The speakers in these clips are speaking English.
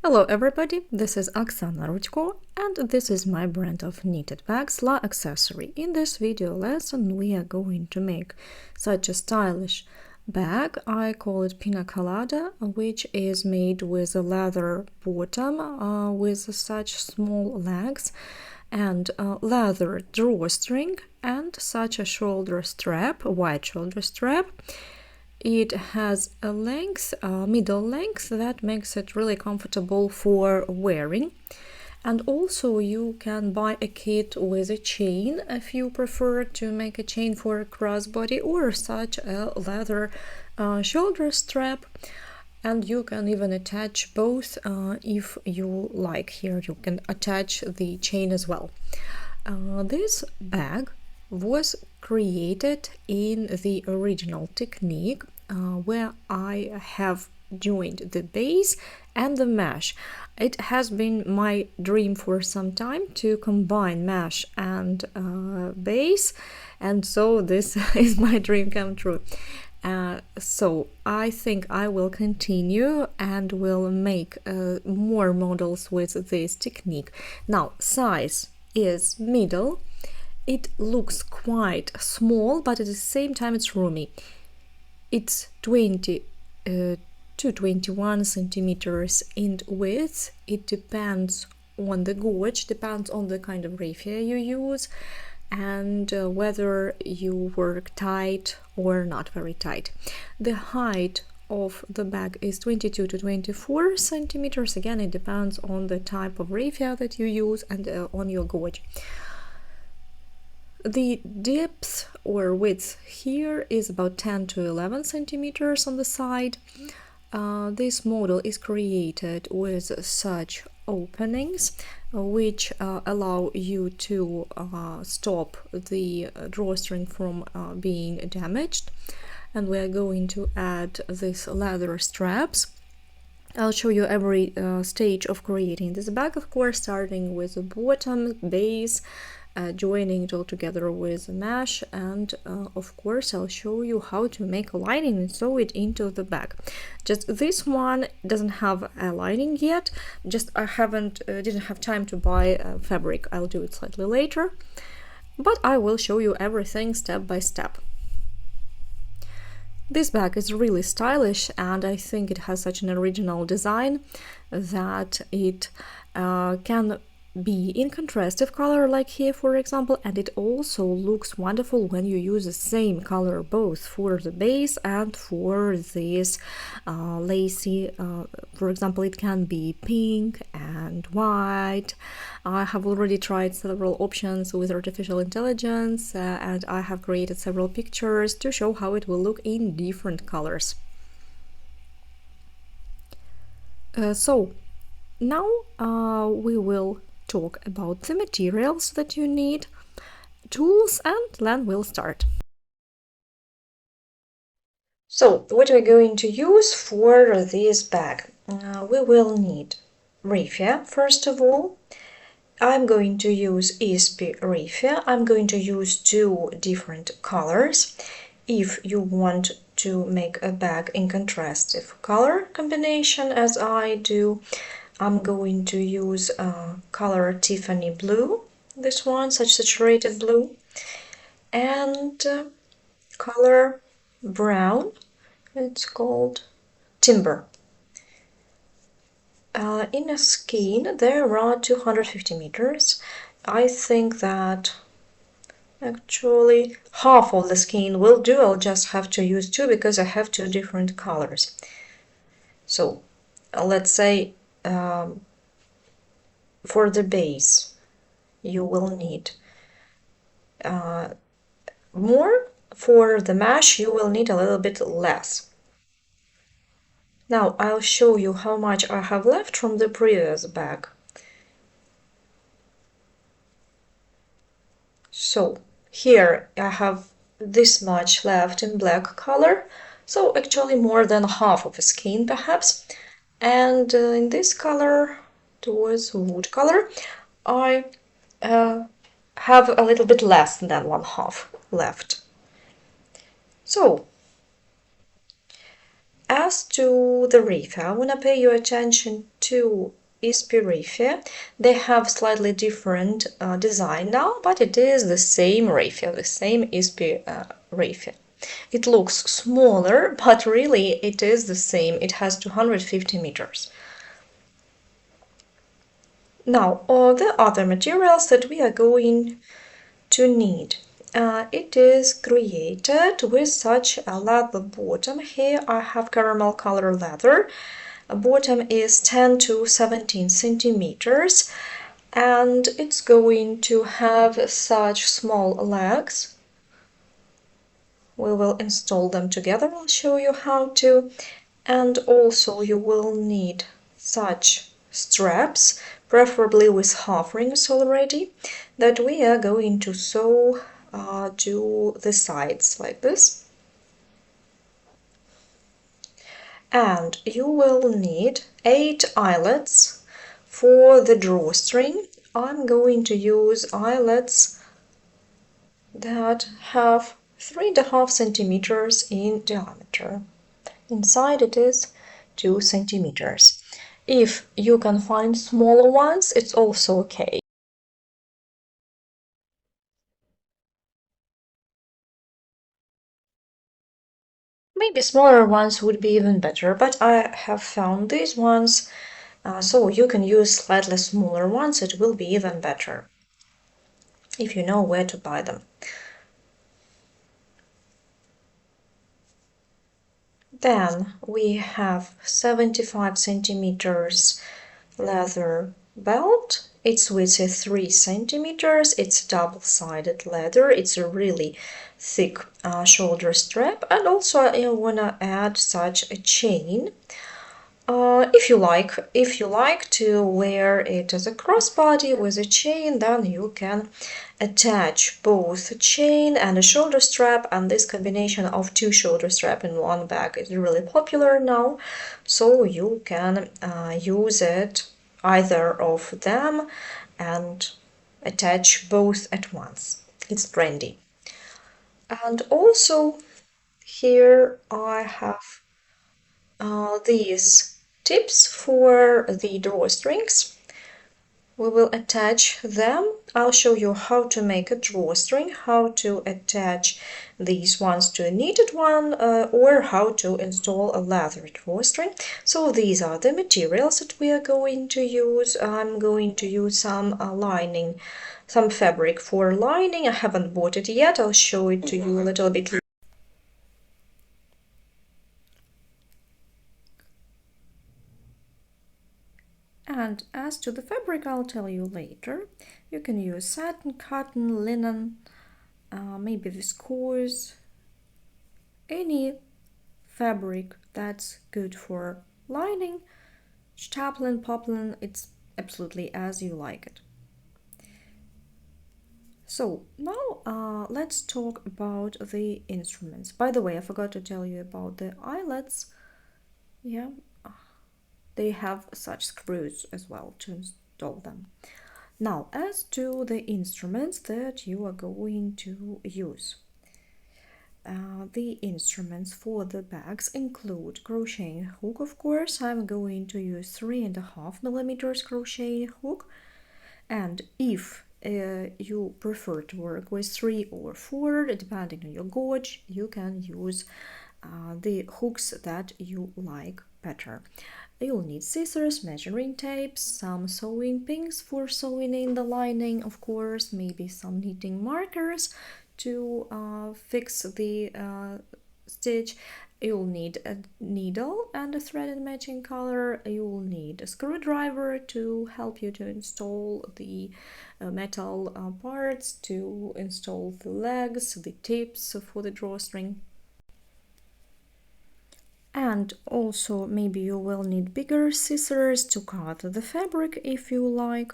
Hello everybody, this is Oksana Rudko and this is my brand of knitted bags La Accessory. In this video lesson we are going to make such a stylish bag. I call it Pina Colada, which is made with a leather bottom with such small legs and leather drawstring and such a shoulder strap, a wide shoulder strap. It has a length, middle length, that makes it really comfortable for wearing. And also you can buy a kit with a chain if you prefer to make a chain for a crossbody or such a leather shoulder strap. And you can even attach both if you like. Here you can attach the chain as well. This bag was created in the original technique where I have joined the base and the mesh. It has been my dream for some time to combine mesh and base, and so this is my dream come true. So I think I will continue and will make more models with this technique. Now, size is middle. It looks quite small, but at the same time it's roomy. It's 20 to 21 centimeters in width. It depends on the gauge, depends on the kind of raffia you use and whether you work tight or not very tight. The height of the bag is 22 to 24 centimeters. Again, it depends on the type of raffia that you use and on your gauge. The depth or width here is about 10 to 11 centimeters on the side. This model is created with such openings which allow you to stop the drawstring from being damaged. And we are going to add these leather straps. I'll show you every stage of creating this bag, of course, starting with the bottom, base, joining it all together with a mesh, and of course I'll show you how to make a lining and sew it into the bag. Just this one doesn't have a lining yet, just I didn't have time to buy fabric. I'll do it slightly later, but I will show you everything step by step. This bag is really stylish and I think it has such an original design that it can be in contrastive color like here, for example, and it also looks wonderful when you use the same color both for the base and for this lacy. For example, it can be pink and white. I have already tried several options with artificial intelligence and I have created several pictures to show how it will look in different colors. So now we will talk about the materials that you need, tools, and then we'll start. So what we're going to use for this bag, we will need raffia. First of all, I'm going to use ESP raffia. I'm going to use two different colors. If you want to make a bag in contrastive color combination as I do, I'm going to use color Tiffany blue, this one, such saturated blue, and color brown, it's called timber. In a skein there are 250 meters. I think that actually half of the skein will do. I'll just have to use two because I have two different colors. So let's say for the base you will need more. For the mesh you will need a little bit less. Now I'll show you how much I have left from the previous bag. So here I have this much left in black color, so actually more than half of a skein perhaps. And in this color, towards wood color, I have a little bit less than 1/2 left. So as to the raffia, I want to pay your attention to ISP raffia. They have slightly different design now, but it is the same raffia, the same ISP raffia. It looks smaller, but really it is the same. It has 250 meters. Now, all the other materials that we are going to need. It is created with such a leather bottom. Here I have caramel color leather. Bottom is 10 to 17 centimeters, and it's going to have such small legs. We will install them together. I'll show you how to. And also you will need such straps, preferably with half rings already, that we are going to sew to the sides like this. And you will need 8 eyelets for the drawstring. I'm going to use eyelets that have 3.5 centimeters in diameter. Inside it is 2 centimeters. If you can find smaller ones, it's also okay. Maybe smaller ones would be even better, but I have found these ones, so you can use slightly smaller ones. It will be even better if you know where to buy them. Then we have 75 centimeters leather belt. Its width is 3 centimeters. It's double-sided leather. It's a really thick shoulder strap, and also I want to add such a chain. If you like to wear it as a crossbody with a chain, then you can attach both a chain and a shoulder strap, and this combination of 2 shoulder strap in one bag is really popular now, so you can use it, either of them, and attach both at once. It's trendy. And also here I have these tips for the drawstrings. We will attach them. I'll show you how to make a drawstring, how to attach these ones to a knitted one, or how to install a leather drawstring. So these are the materials that we are going to use. I'm going to use some lining, some fabric for lining. I haven't bought it yet. I'll show it to you a little bit later. And as to the fabric, I'll tell you later. You can use satin, cotton, linen, maybe viscose, any fabric that's good for lining, staplin, poplin, it's absolutely as you like it. So now let's talk about the instruments. By the way, I forgot to tell you about the eyelets. Yeah, they have such screws as well to install them. Now, as to the instruments that you are going to use. The instruments for the bags include crocheting hook, of course. I'm going to use 3.5 millimeters crocheting hook, and if you prefer to work with 3 or 4, depending on your gauge, you can use the hooks that you like better. You'll need scissors, measuring tapes, some sewing pins for sewing in the lining, of course, maybe some knitting markers to fix the stitch. You'll need a needle and a threaded matching color. You'll need a screwdriver to help you to install the metal parts, to install the legs, the tips for the drawstring. And also maybe you will need bigger scissors to cut the fabric if you like.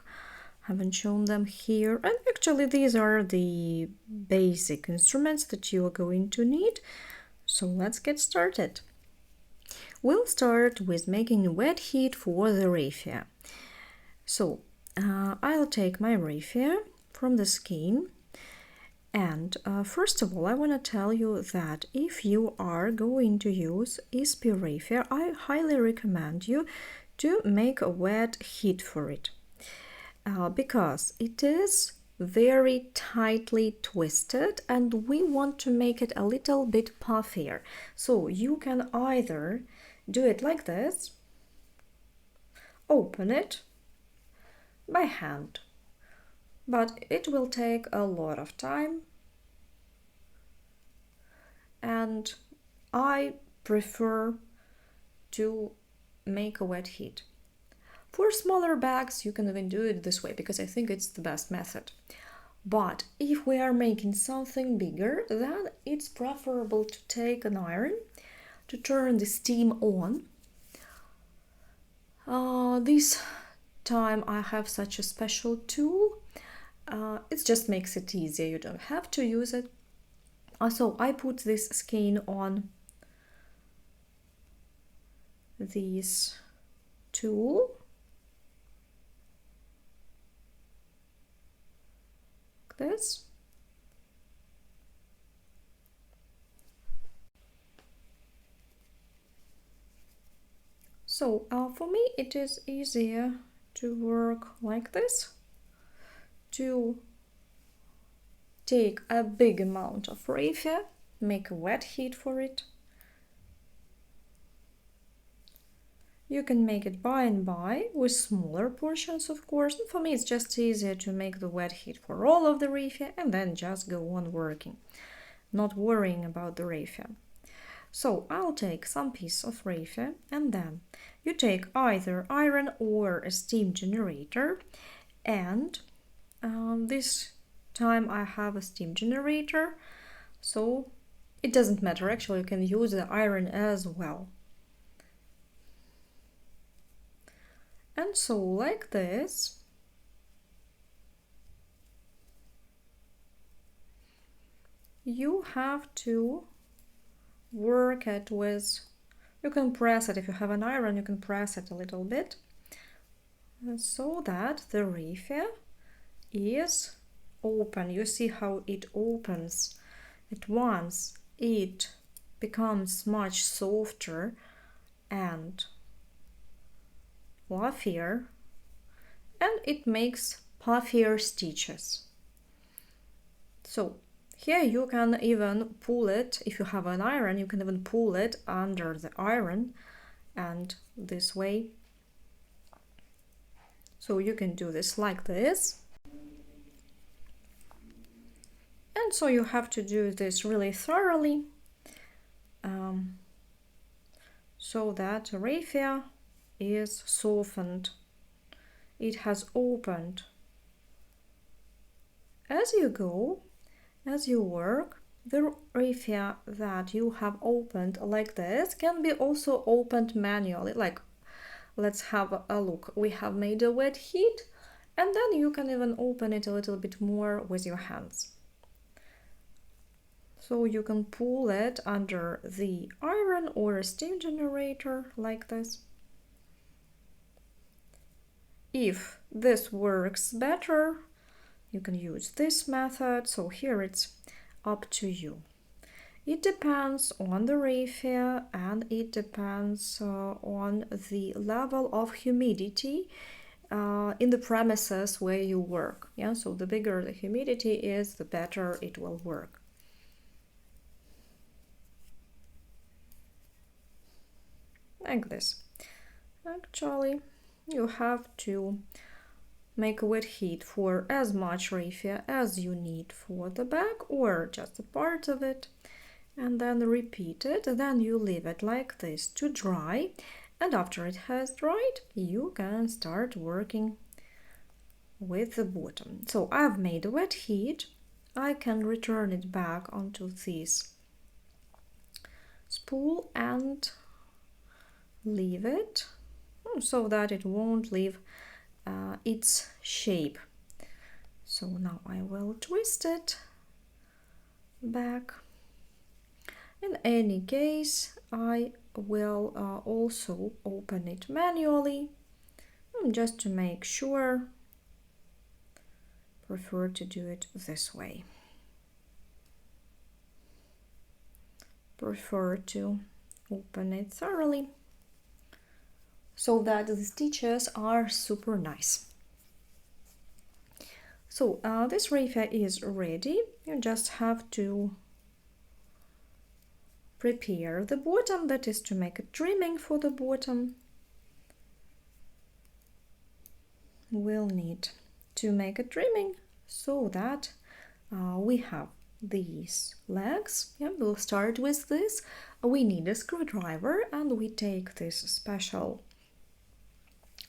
Haven't shown them here, and actually these are the basic instruments that you are going to need. So let's get started. We'll start with making wet heat for the raffia. So I'll take my raffia from the skein, And first of all, I want to tell you that if you are going to use ESP raffia, I highly recommend you to make a wet heat for it, because it is very tightly twisted and we want to make it a little bit puffier. So you can either do it like this, open it by hand, but it will take a lot of time, and I prefer to make a wet heat. For smaller bags, you can even do it this way because I think it's the best method. But if we are making something bigger, then it's preferable to take an iron to turn the steam on. This time I have such a special tool. It just makes it easier. You don't have to use it. So I put this skein on this tool. Like this. So for me it is easier to work like this, to take a big amount of raffia, make a wet heat for it. You can make it by and by with smaller portions, of course. And for me it's just easier to make the wet heat for all of the raffia and then just go on working, not worrying about the raffia. So I'll take some piece of raffia, and then you take either iron or a steam generator, and this time I have a steam generator, so it doesn't matter, actually you can use the iron as well. And so like this, you have to work it with, you can press it, if you have an iron you can press it a little bit, so that the raffia is open. You see how it opens at once, it becomes much softer and fluffier, and it makes puffier stitches. So here you can even pull it, if you have an iron, you can even pull it under the iron, and this way. So you can do this like this. And so you have to do this really thoroughly, so that raffia is softened, it has opened. As you go, as you work, the raffia that you have opened like this can be also opened manually. Like, let's have a look. We have made a wet heat, and then you can even open it a little bit more with your hands. So you can pull it under the iron or a steam generator like this. If this works better, you can use this method. So here it's up to you. It depends on the raffia, and it depends on the level of humidity in the premises where you work. Yeah, so the bigger the humidity is, the better it will work. Like this. Actually, you have to make a wet heat for as much raffia as you need for the bag, or just a part of it, and then repeat it. Then you leave it like this to dry, and after it has dried you can start working with the bottom. So I've made a wet heat. I can return it back onto this spool and leave it so that it won't leave its shape. So now I will twist it back. In any case, I will also open it manually, just to make sure. Prefer to do it this way. prefer to open it thoroughly so that the stitches are super nice. So this raffia is ready. You just have to prepare the bottom, that is to make a trimming for the bottom. We'll need to make a trimming so that we have these legs. Yeah, we'll start with this. We need a screwdriver and we take this special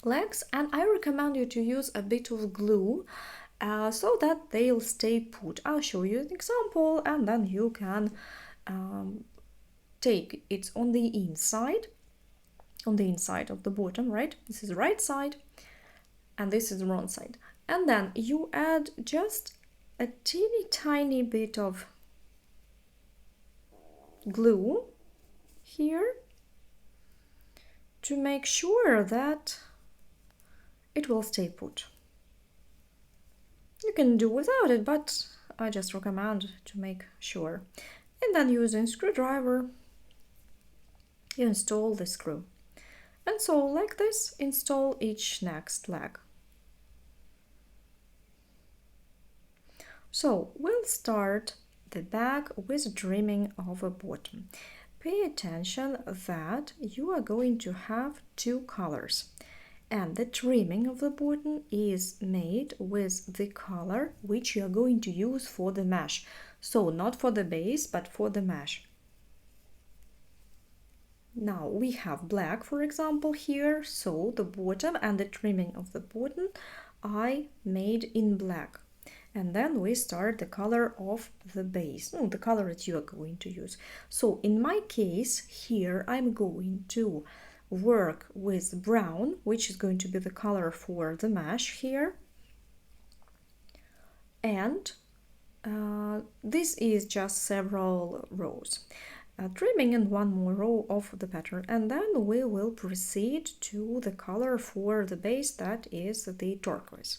legs, and I recommend you to use a bit of glue so that they'll stay put. I'll show you an example and then you can take it on the inside of the bottom, right? This is the right side and this is the wrong side. And then you add just a teeny tiny bit of glue here to make sure that it will stay put. You can do without it, but I just recommend to make sure. And then using screwdriver, you install the screw. And so like this, install each next leg. So we'll start the bag with trimming of a bottom. Pay attention that you are going to have two colors. And the trimming of the bottom is made with the color which you are going to use for the mesh. So not for the base, but for the mesh. Now we have black, for example, here. So the bottom and the trimming of the bottom I made in black. And then we start the color of the base, the color that you are going to use. So in my case here, I'm going to work with brown, which is going to be the color for the mesh here. And this is just several rows. Trimming in one more row of the pattern, and then we will proceed to the color for the base, that is the turquoise.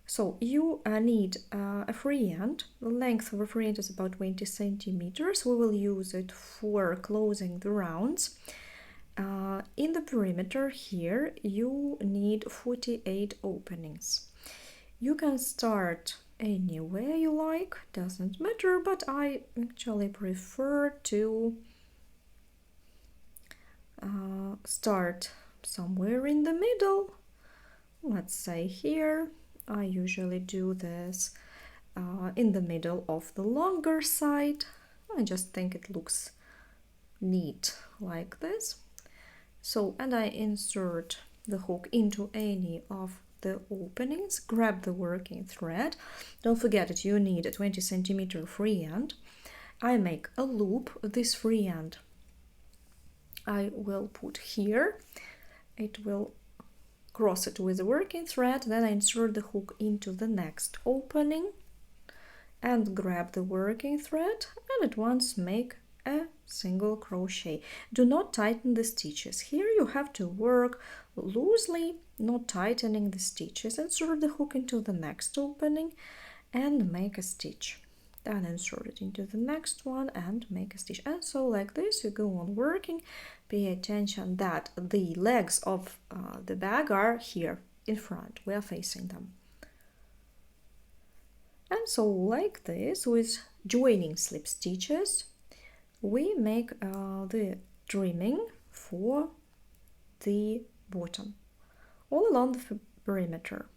So you need a free end. The length of a free end is about 20 centimeters. We will use it for closing the rounds. In the perimeter here, you need 48 openings. You can start anywhere you like, doesn't matter, but I actually prefer to start somewhere in the middle. Let's say here. I usually do this in the middle of the longer side. I just think it looks neat like this. So, and I insert the hook into any of the openings, grab the working thread. Don't forget that you need a 20 centimeter free end. I make a loop. This free end I will put here. It will cross it with a working thread, then I insert the hook into the next opening and grab the working thread and at once make a single crochet. Do not tighten the stitches. Here you have to work loosely, not tightening the stitches. Insert the hook into the next opening and make a stitch. Then insert it into the next one and make a stitch. And so like this you go on working. Pay attention that the legs of the bag are here in front. We are facing them. And so like this, with joining slip stitches, we make the trimming for the bottom all along the perimeter.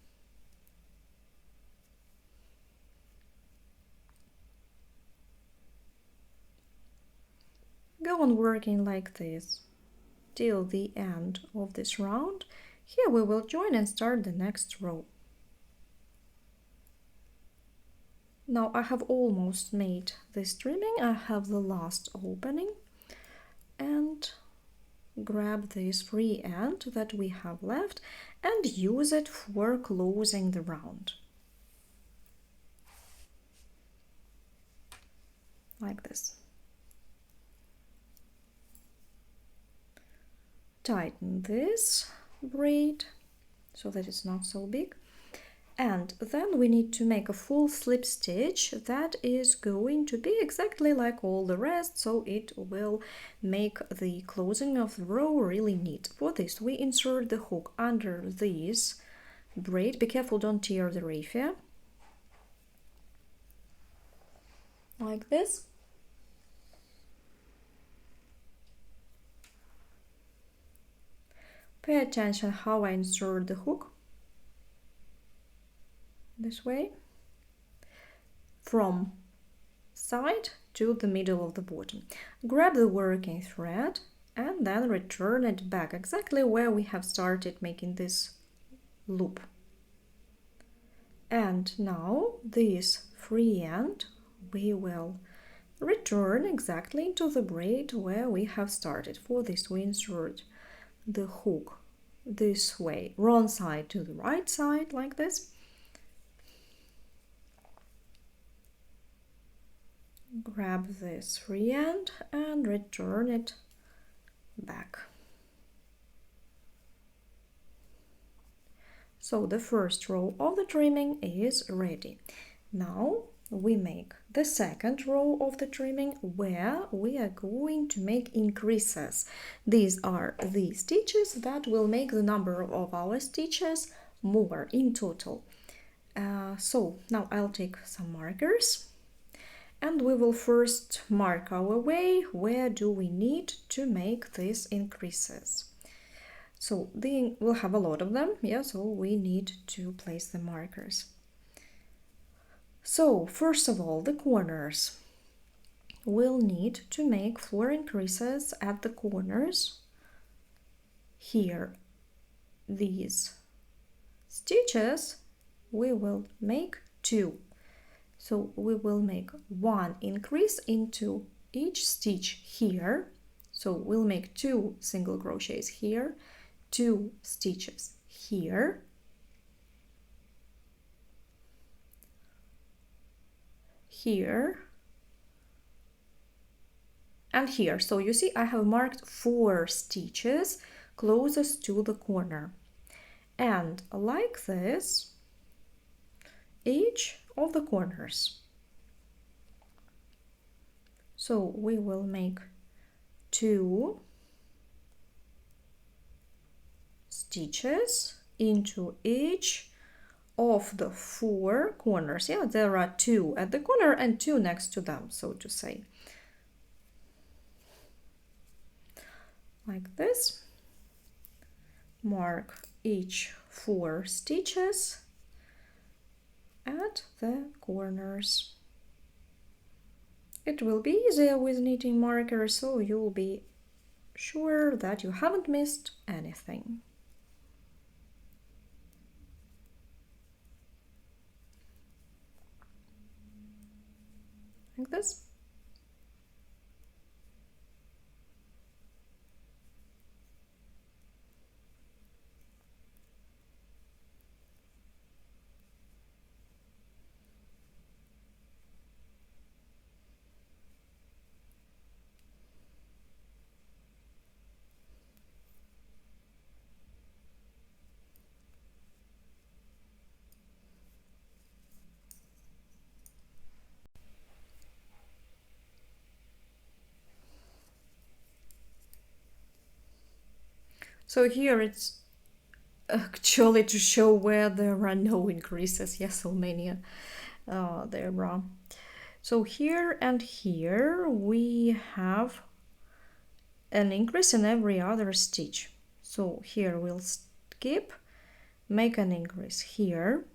Go on working like this till the end of this round. Here we will join and start the next row. Now I have almost made this trimming. I have the last opening and grab this free end that we have left and use it for closing the round. Like this. Tighten this braid so that it's not so big, And then we need to make a full slip stitch that is going to be exactly like all the rest, so it will make the closing of the row really neat. For this, we insert the hook under this braid. Be careful, don't tear the raffia. Like this. Pay attention how I insert the hook. This way. From side to the middle of the bottom. Grab the working thread and then return it back exactly where we have started making this loop. And now this free end we will return exactly into the braid where we have started. For this we insert the hook this way, wrong side to the right side, like this. Grab this free end and return it back. So the first row of the trimming is ready. Now we make the second row of the trimming where we are going to make increases. These are the stitches that will make the number of our stitches more in total. So now I'll take some markers. And we will first mark our way. Where do we need to make these increases? So we'll have a lot of them, yeah, so we need to place the markers. So first of all, the corners. We'll need to make 4 increases at the corners. Here, these stitches, we will make 2. So we will make 1 increase into each stitch here. So we'll make 2 single crochets here, 2 stitches here, here, and here. So you see I have marked 4 stitches closest to the corner. And like this, each of the corners. So we will make 2 stitches into each of the 4 corners. Yeah, there are 2 at the corner and 2 next to them, so to say. Like this. Mark each 4 stitches at the corners. It will be easier with knitting markers, so you'll be sure that you haven't missed anything. Like this. So here it's actually to show where there are no increases. Yes, so many there are. So here and here we have an increase in every other stitch. So here we'll skip, make an increase here.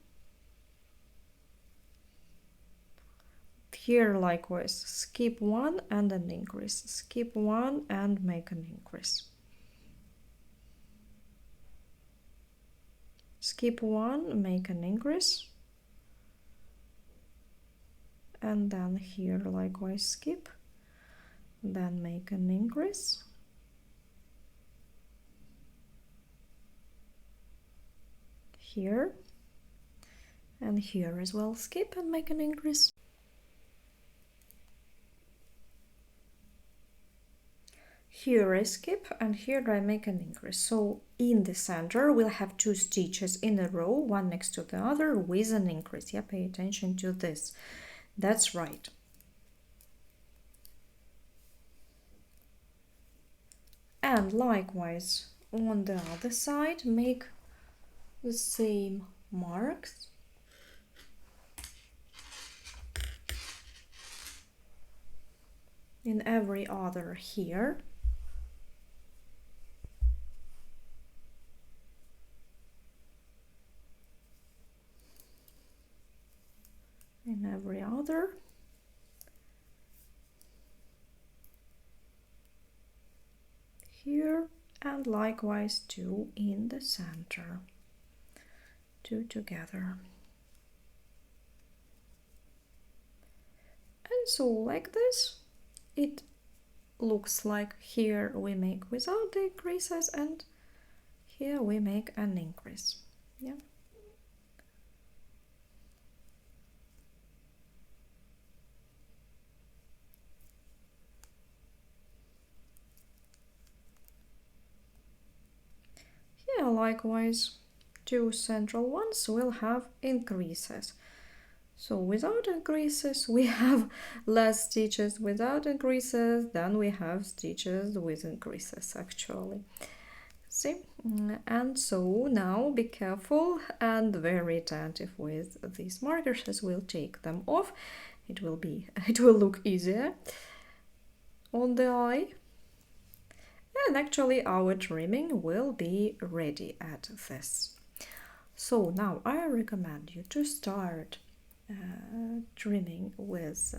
Here likewise, skip 1 and an increase, skip 1 and make an increase. Skip 1, make an increase, and then here likewise skip, then make an increase, here, and here as well skip and make an increase. Here I skip and here I make an increase. So in the center we'll have 2 stitches in a row, one next to the other with an increase. Yeah, pay attention to this. That's right. And likewise on the other side, make the same marks. In every other here. In every other. Here, and likewise 2 in the center. 2 together. And so like this, it looks like here we make without the increases and here we make an increase. Yeah. Here likewise 2 central ones will have increases. So without increases we have less stitches, without increases then we have stitches with increases actually. See? And so now be careful and very attentive with these markers as we'll take them off. It will look easier on the eye. And actually our trimming will be ready at this. So now I recommend you to start trimming with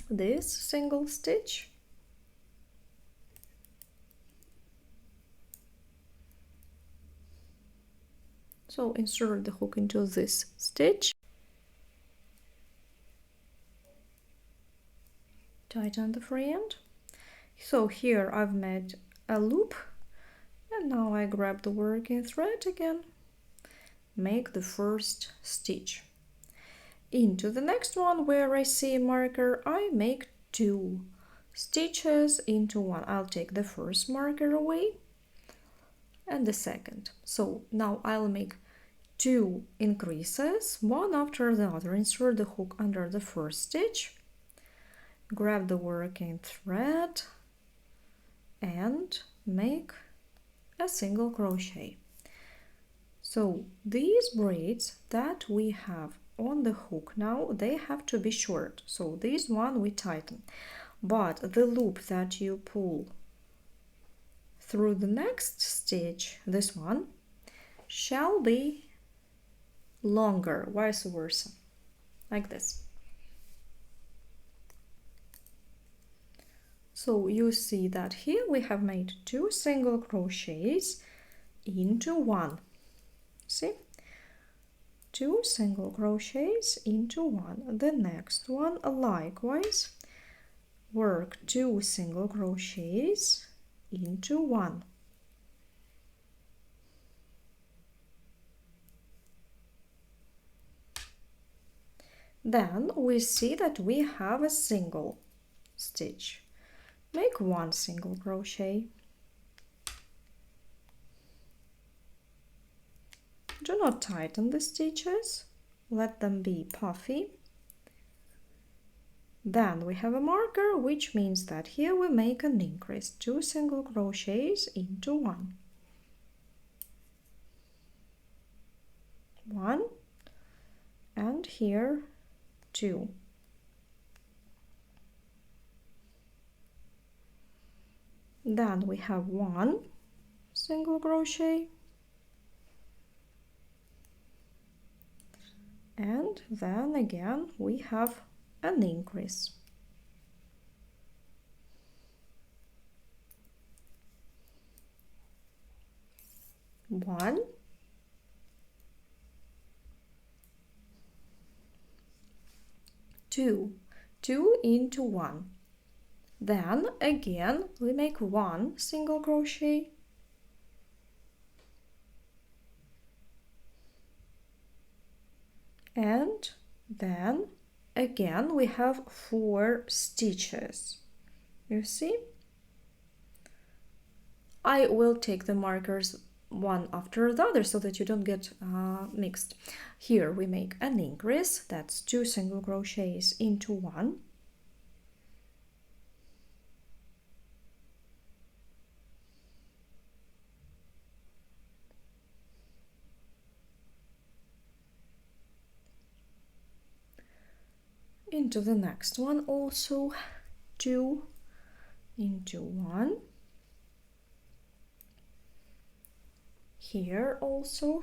this single stitch. So insert the hook into this stitch, tighten the free end. So here I've made a loop and now I grab the working thread again, make the first stitch. Into the next one where I see a marker, I make 2 stitches into one. I'll take the first marker away and the second. So now I'll make 2 increases, one after the other. Insert the hook under the first stitch, grab the working thread and make a single crochet. So these braids that we have on the hook now, they have to be short. So this one we tighten, but the loop that you pull through the next stitch, this one, shall be longer, vice versa, like this. So you see that here we have made 2 single crochets into one. See? 2 single crochets into one. The next one likewise work 2 single crochets into one. Then we see that we have a single stitch. Make 1 single crochet. Do not tighten the stitches, let them be puffy. Then we have a marker, which means that here we make an increase, 2 single crochets into one. 1 and here 2. Then we have 1 single crochet and then again we have an increase. 1 2 into 1. Then again we make 1 single crochet and then again we have 4 stitches. You see? I will take the markers one after the other so that you don't get mixed. Here we make an increase, that's 2 single crochets into 1. Into the next one also 2 into 1. Here also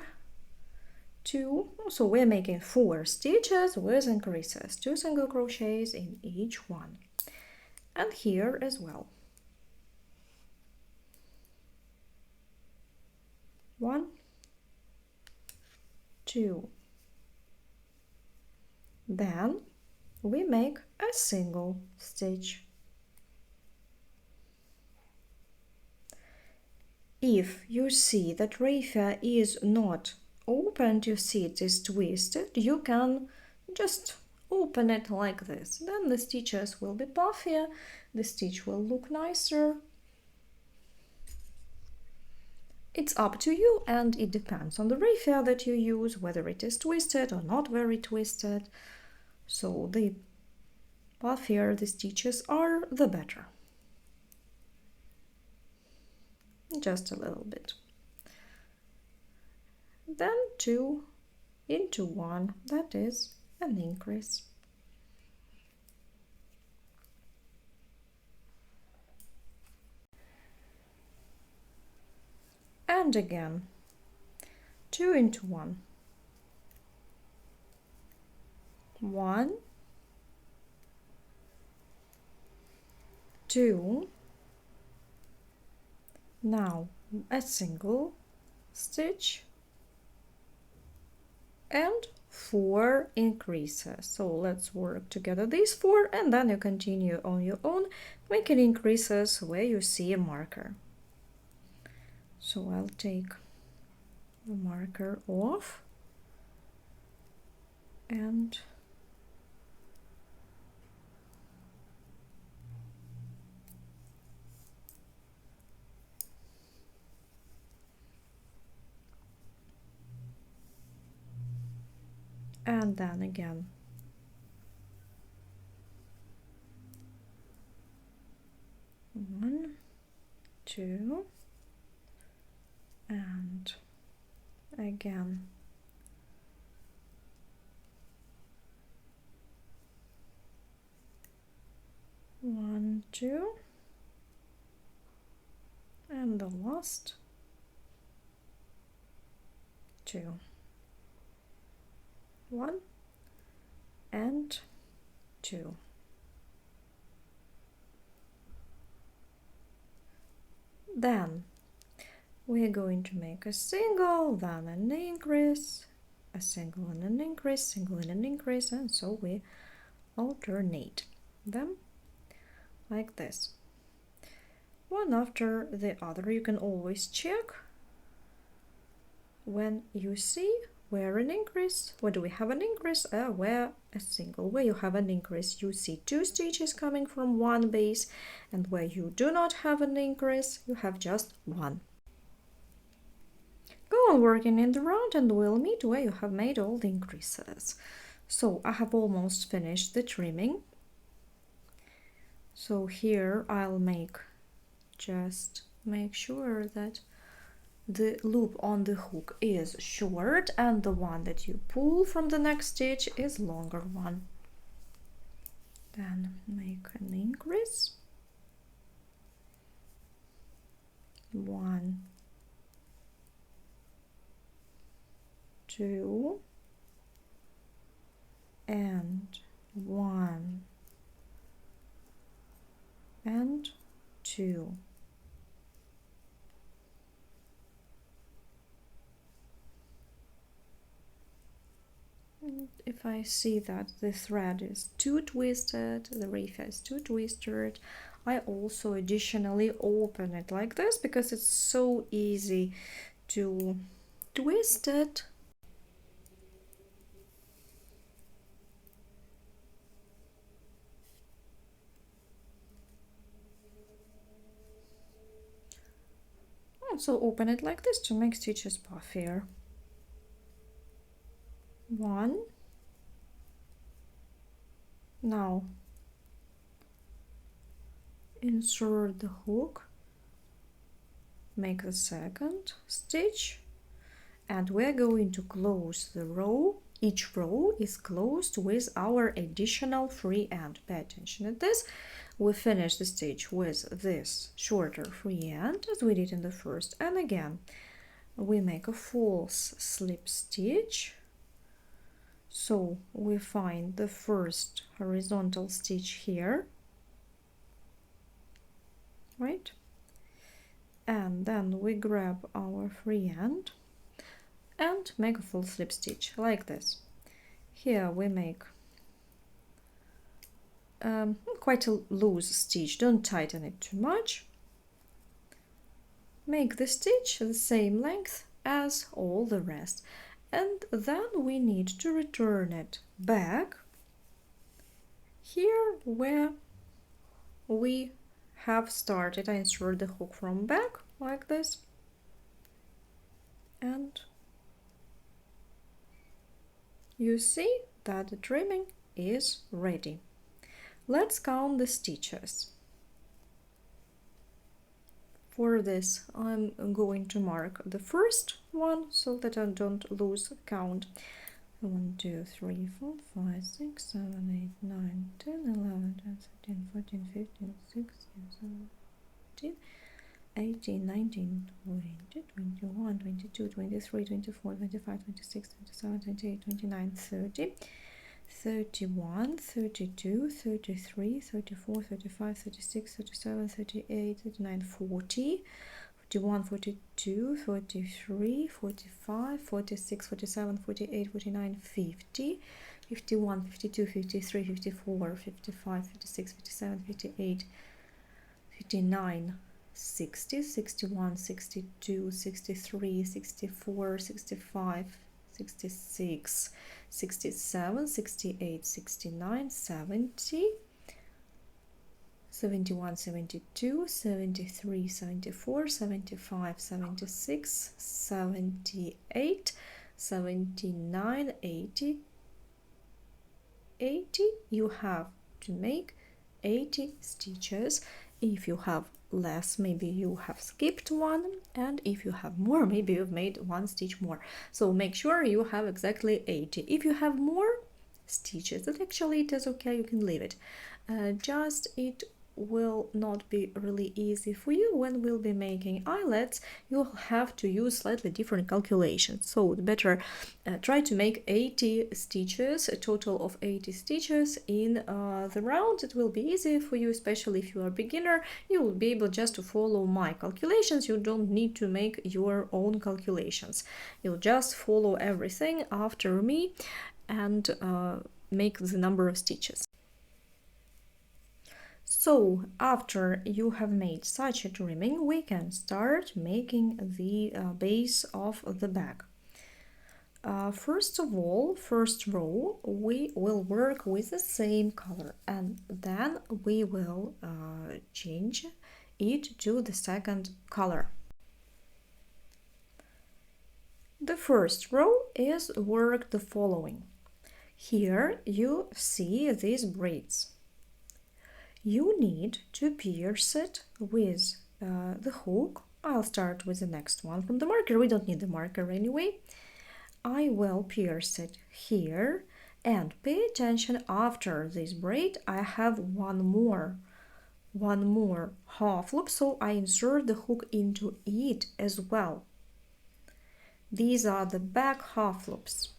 2. So we're making 4 stitches with increases, 2 single crochets in each one. And here as well. 1, 2. Then we make a single stitch. If you see that raffia is not opened, you see it is twisted, you can just open it like this. Then the stitches will be puffier, the stitch will look nicer. It's up to you, and it depends on the raffia that you use, whether it is twisted or not very twisted. So the puffier the stitches are, the better. Just a little bit. Then 2 into 1, that is an increase. And again 2 into 1. 1, 2. Now a single stitch and 4 increases. So let's work together these 4, and then you continue on your own, making increases where you see a marker. So I'll take the marker off and then again 1, 2, and again 1, 2, and the last 2, 1 and 2. Then we're going to make a single, then an increase, a single and an increase, single and an increase, and so we alternate them like this, one after the other. You can always check when you see where an increase, where do we have an increase, where a single, where you have an increase you see 2 stitches coming from one base, and where you do not have an increase you have just 1. Go on working in the round and we'll meet where you have made all the increases. So I have almost finished the trimming. So here I'll just make sure that the loop on the hook is short and the one that you pull from the next stitch is longer one. Then make an increase. 1, 2, and 1 and 2. If I see that the thread is too twisted, the raffia is too twisted, I also additionally open it like this because it's so easy to twist it. And so open it like this to make stitches puffier. 1. Now insert the hook, make the second stitch, and we're going to close the row. Each row is closed with our additional free end. Pay attention at this. We finish the stitch with this shorter free end as we did in the first, and again we make a false slip stitch. So we find the first horizontal stitch here, right? And then we grab our free end and make a full slip stitch like this. Here we make quite a loose stitch, don't tighten it too much. Make the stitch the same length as all the rest, and then we need to return it back here where we have started. I insert the hook from back like this, and you see that the trimming is ready. Let's count the stitches. For this, I'm going to mark the first one so that I don't lose count. 1, 2, 3, 4, 5, 6, 7, 8, 9, 10, 11, 12, 13, 14, 15, 16, 17, 18, 19, 20, 21, 22, 23, 24, 25, 26, 27, 28, 29, 30, 31, 32, 33, 34, 35, 36, 37, 38, 39, 40, 41, 42, 43, 45, 46, 47, 48, 49, 50, 51, 52, 53, 54, 55, 56, 57, 58, 59, 60, 61, 62, 63, 64, 65, 66, 67, 68, 69, 70, 71, 72, 73, 74, 75, 76, 78, 79, 80, 80. You have to make 80 stitches. If you have less, maybe you have skipped one, and if you have more, maybe you've made one stitch more. So make sure you have exactly 80. If you have more stitches, that actually it is okay, you can leave it. Just it will not be really easy for you when we'll be making eyelets. You'll have to use slightly different calculations, so better try to make 80 stitches, a total of 80 stitches in the round. It will be easy for you, especially if you are a beginner. You will be able just to follow my calculations. You don't need to make your own calculations. You'll just follow everything after me and make the number of stitches. So after you have made such a trimming, we can start making the base of the bag. First of all, first row, we will work with the same color, and then we will change it to the second color. The first row is worked the following. Here you see these braids. You need to pierce it with the hook. I'll start with the next one from the marker. We don't need the marker anyway. I will pierce it here, and pay attention, after this braid I have one more half loop, so I insert the hook into it as well. These are the back half loops.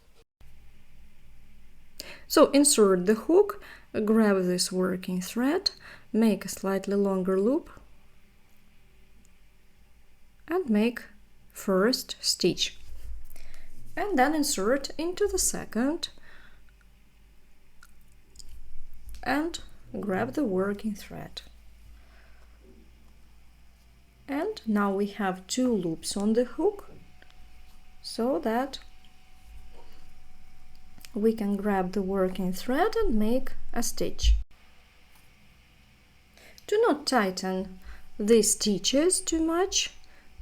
So insert the hook, grab this working thread, make a slightly longer loop, and make first stitch. And then insert into the second and grab the working thread. And now we have 2 loops on the hook, so that we can grab the working thread and make a stitch. Do not tighten these stitches too much.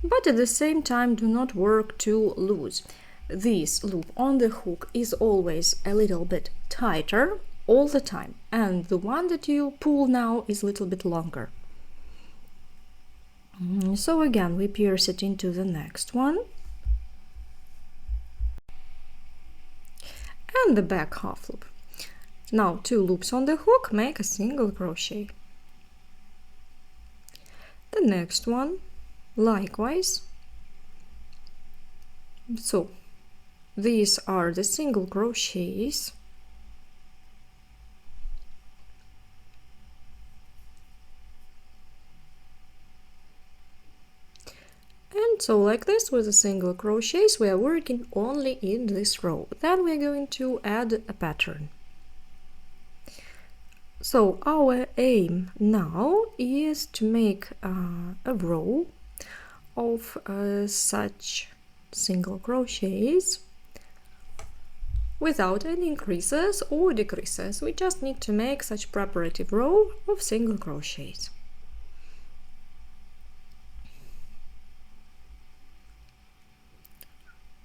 but at the same time do not work too loose. This loop on the hook is always a little bit tighter all the time, and the one that you pull now is a little bit longer. So again, we pierce it into the next one, and the back half loop. Now 2 loops on the hook make a single crochet. The next one likewise. So these are the single crochets. And so like this, with the single crochets we are working only in this row. Then we are going to add a pattern. So our aim now is to make a row of such single crochets without any increases or decreases. We just need to make such preparative row of single crochets.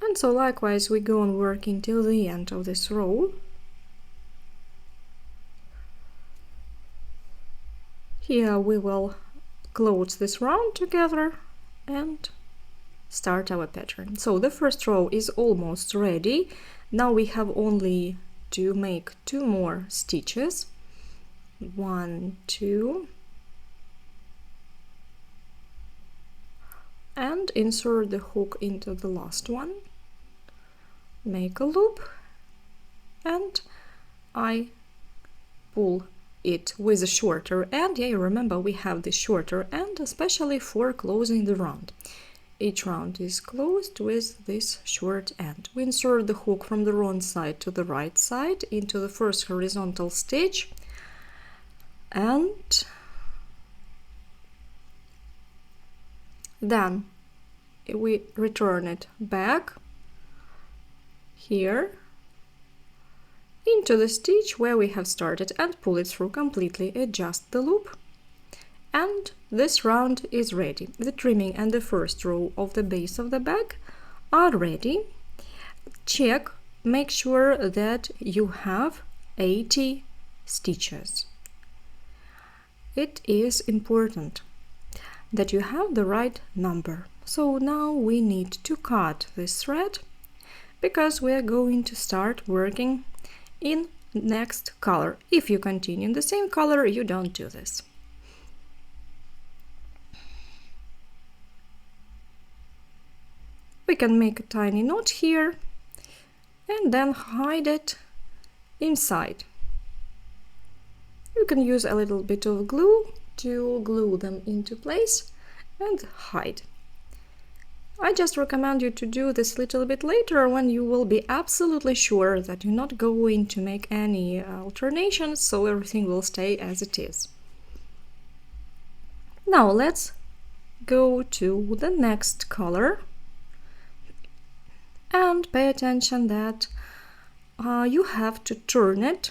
And so likewise we go on working till the end of this row. Here we will close this round together and start our pattern. So the first row is almost ready. Now we have only to make 2 more stitches. 1, 2, and insert the hook into the last one. Make a loop, and I pull it with a shorter end. Yeah, you remember we have the shorter end especially for closing the round. Each round is closed with this short end. We insert the hook from the wrong side to the right side into the first horizontal stitch, and then we return it back here into the stitch where we have started and pull it through completely. Adjust the loop, and this round is ready. The trimming and the first row of the base of the bag are ready. Check, make sure that you have 80 stitches. It is important that you have the right number. So now we need to cut this thread because we are going to start working in next color. If you continue in the same color, you don't do this. We can make a tiny knot here and then hide it inside. You can use a little bit of glue to glue them into place and hide. I just recommend you to do this a little bit later when you will be absolutely sure that you're not going to make any alternations, so everything will stay as it is. Now let's go to the next color and pay attention that you have to turn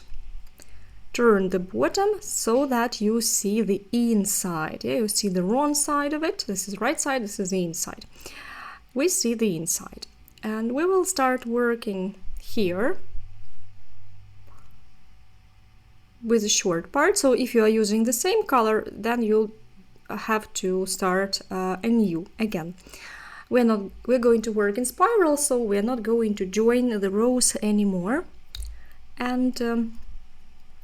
the bottom so that you see the inside. Yeah, you see the wrong side of it. This is right side, this is the inside. We see the inside, and we will start working here with a short part. So if you are using the same color, then you'll have to start anew again. We're going to work in spiral, so we're not going to join the rows anymore. And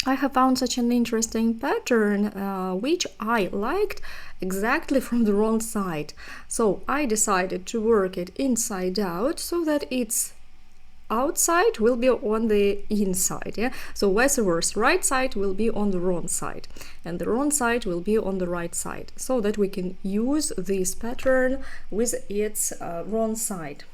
I have found such an interesting pattern which I liked exactly from the wrong side. So I decided to work it inside out so that its outside will be on the inside. Yeah? So vice versa, right side will be on the wrong side and the wrong side will be on the right side, so that we can use this pattern with its wrong side.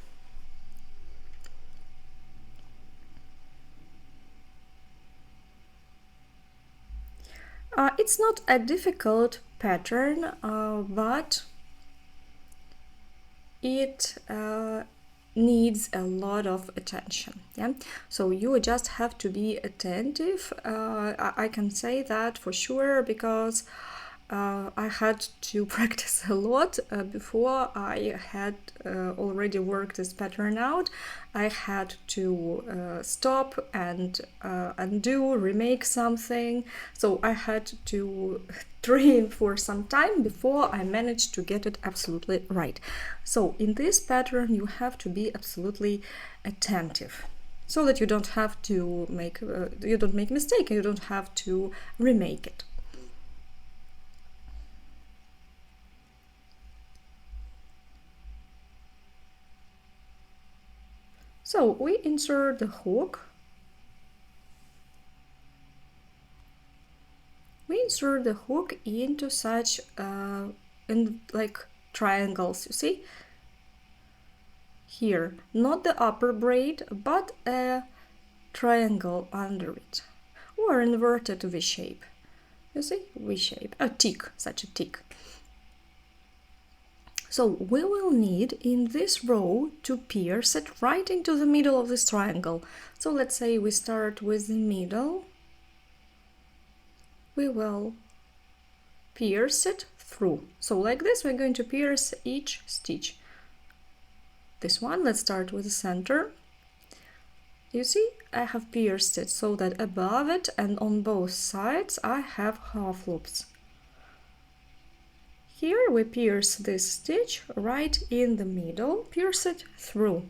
It's not a difficult pattern, but it needs a lot of attention. Yeah, so you just have to be attentive. I can say that for sure, because I had to practice a lot before I had already worked this pattern out. I had to stop and undo, remake something. So I had to train for some time before I managed to get it absolutely right. So in this pattern, you have to be absolutely attentive, so that you don't have to make mistake, and you don't have to remake it. So we insert the hook. We insert the hook into such like triangles, you see? Here, not the upper braid, but a triangle under it, or inverted V shape. You see? V shape, a tick, such a tick. So we will need in this row to pierce it right into the middle of this triangle. So let's say we start with the middle. We will pierce it through. So like this, we're going to pierce each stitch. This one, let's start with the center. You see, I have pierced it so that above it and on both sides I have half loops. Here we pierce this stitch right in the middle, pierce it through,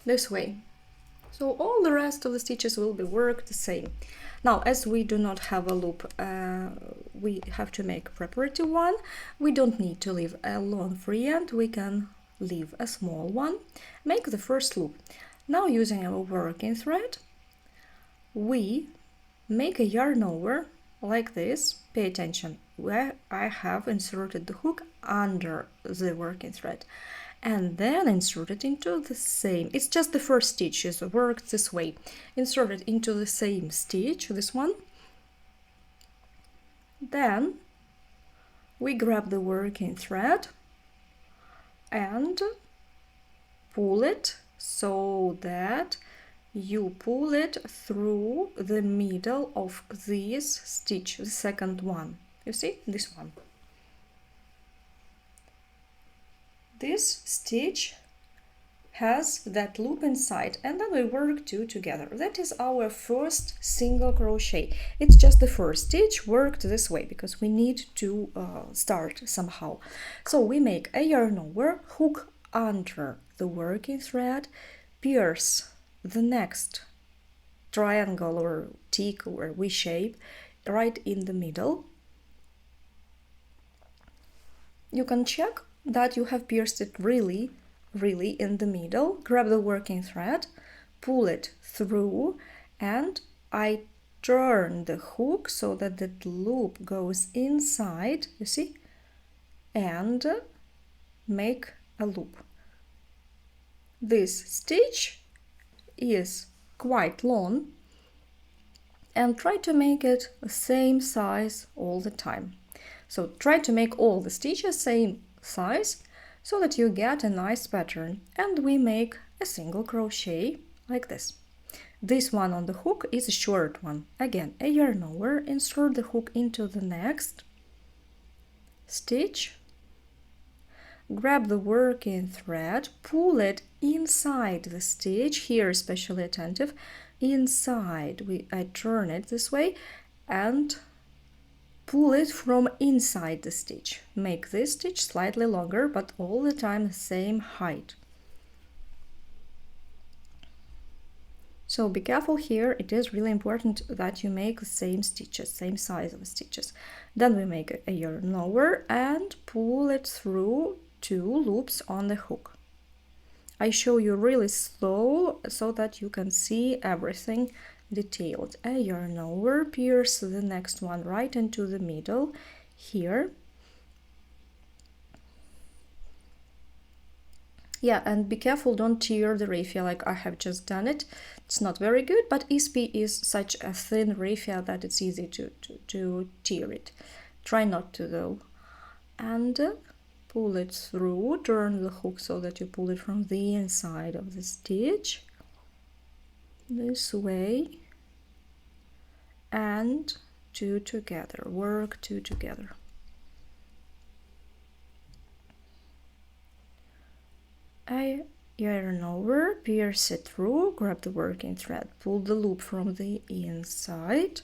this way. So all the rest of the stitches will be worked the same. Now, as we do not have a loop, we have to make a preparatory one. We don't need to leave a long free end, we can leave a small one. Make the first loop. Now, using our working thread, we make a yarn over like this. Pay attention, where I have inserted the hook under the working thread and then insert it into the same, it's just the first stitch is worked this way. Insert it into the same stitch, this one. Then we grab the working thread and pull it so that you pull it through the middle of this stitch, the second one. You see, this one. This stitch has that loop inside, and then we work two together. That is our first single crochet. It's just the first stitch worked this way because we need to start somehow. So we make a yarn over, hook under the working thread, pierce the next triangle or tick or V shape right in the middle. You can check that you have pierced it really in the middle. Grab the working thread, pull it through, and I turn the hook so that the loop goes inside, you see, and make a loop. This stitch is quite long, and try to make it the same size all the time. So try to make all the stitches same size so that you get a nice pattern, and we make a single crochet like this. This one on the hook is a short one. Again, a yarn over, insert the hook into the next stitch, grab the working thread, pull it inside the stitch, here especially attentive, inside, I turn it this way and pull it from inside the stitch. Make this stitch slightly longer, but all the time the same height. So be careful here, it is really important that you make the same stitches, same size of stitches. Then we make a yarn over and pull it through 2 loops on the hook. I show you really slow so that you can see everything detailed. A yarn over, pierce the next one right into the middle here. Yeah, and be careful, don't tear the raffia like I have just done it. It's not very good, but ESP is such a thin raffia that it's easy to tear it. Try not to though. And pull it through, turn the hook so that you pull it from the inside of the stitch, this way, and two together, work two together. I yarn over, pierce it through, grab the working thread, pull the loop from the inside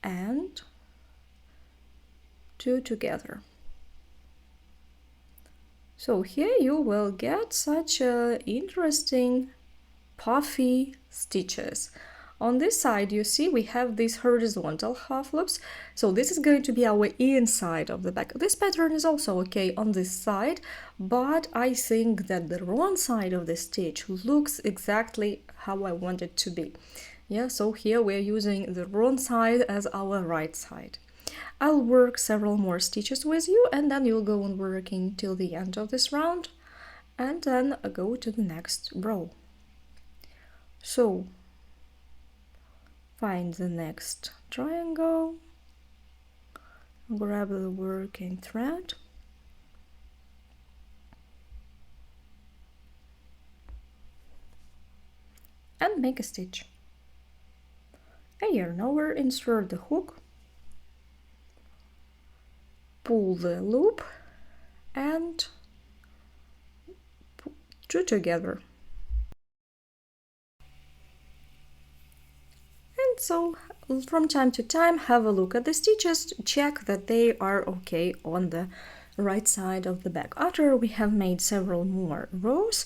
and two together. So here you will get such interesting puffy stitches. On this side you see we have these horizontal half loops, so this is going to be our inside of the bag. This pattern is also okay on this side, but I think that the wrong side of the stitch looks exactly how I want it to be. Yeah, so here we're using the wrong side as our right side. I'll work several more stitches with you and then you'll go on working till the end of this round and then go to the next row. So find the next triangle, grab the working thread, and make a stitch. A yarn over, insert the hook, pull the loop and two together. And so from time to time have a look at the stitches, check that they are okay on the right side of the bag. After we have made several more rows,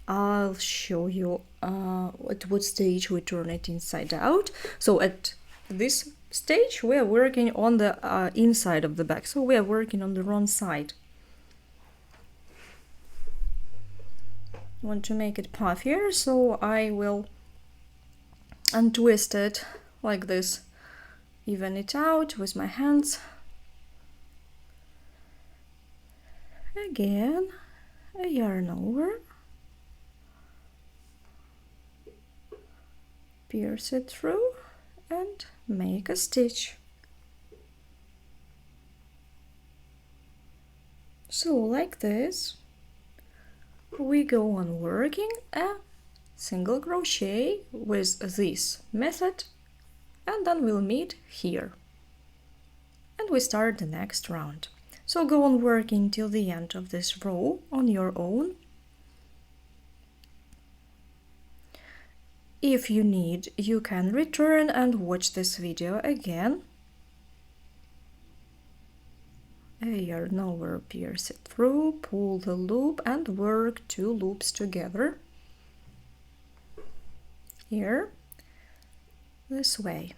I'll show you at what stage we turn it inside out. So at this stage we are working on the inside of the bag, so we are working on the wrong side. I want to make it puffier, so I will untwist it like this, even it out with my hands. Again, a yarn over, pierce it through and make a stitch. So like this we go on working a single crochet with this method and then we'll meet here and we start the next round. So go on working till the end of this row on your own. If you need, you can return and watch this video again. A yarn over, pierce it through, pull the loop and work two loops together. Here, this way.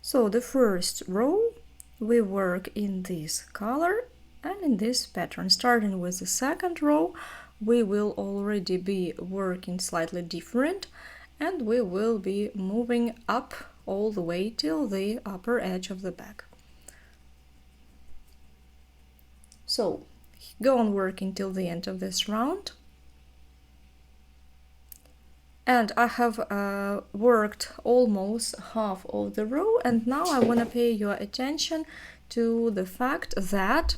So the first row we work in this color and in this pattern. Starting with the second row, we will already be working slightly different and we will be moving up all the way till the upper edge of the bag. So go on working till the end of this round. And I have worked almost half of the row, and now I want to pay your attention to the fact that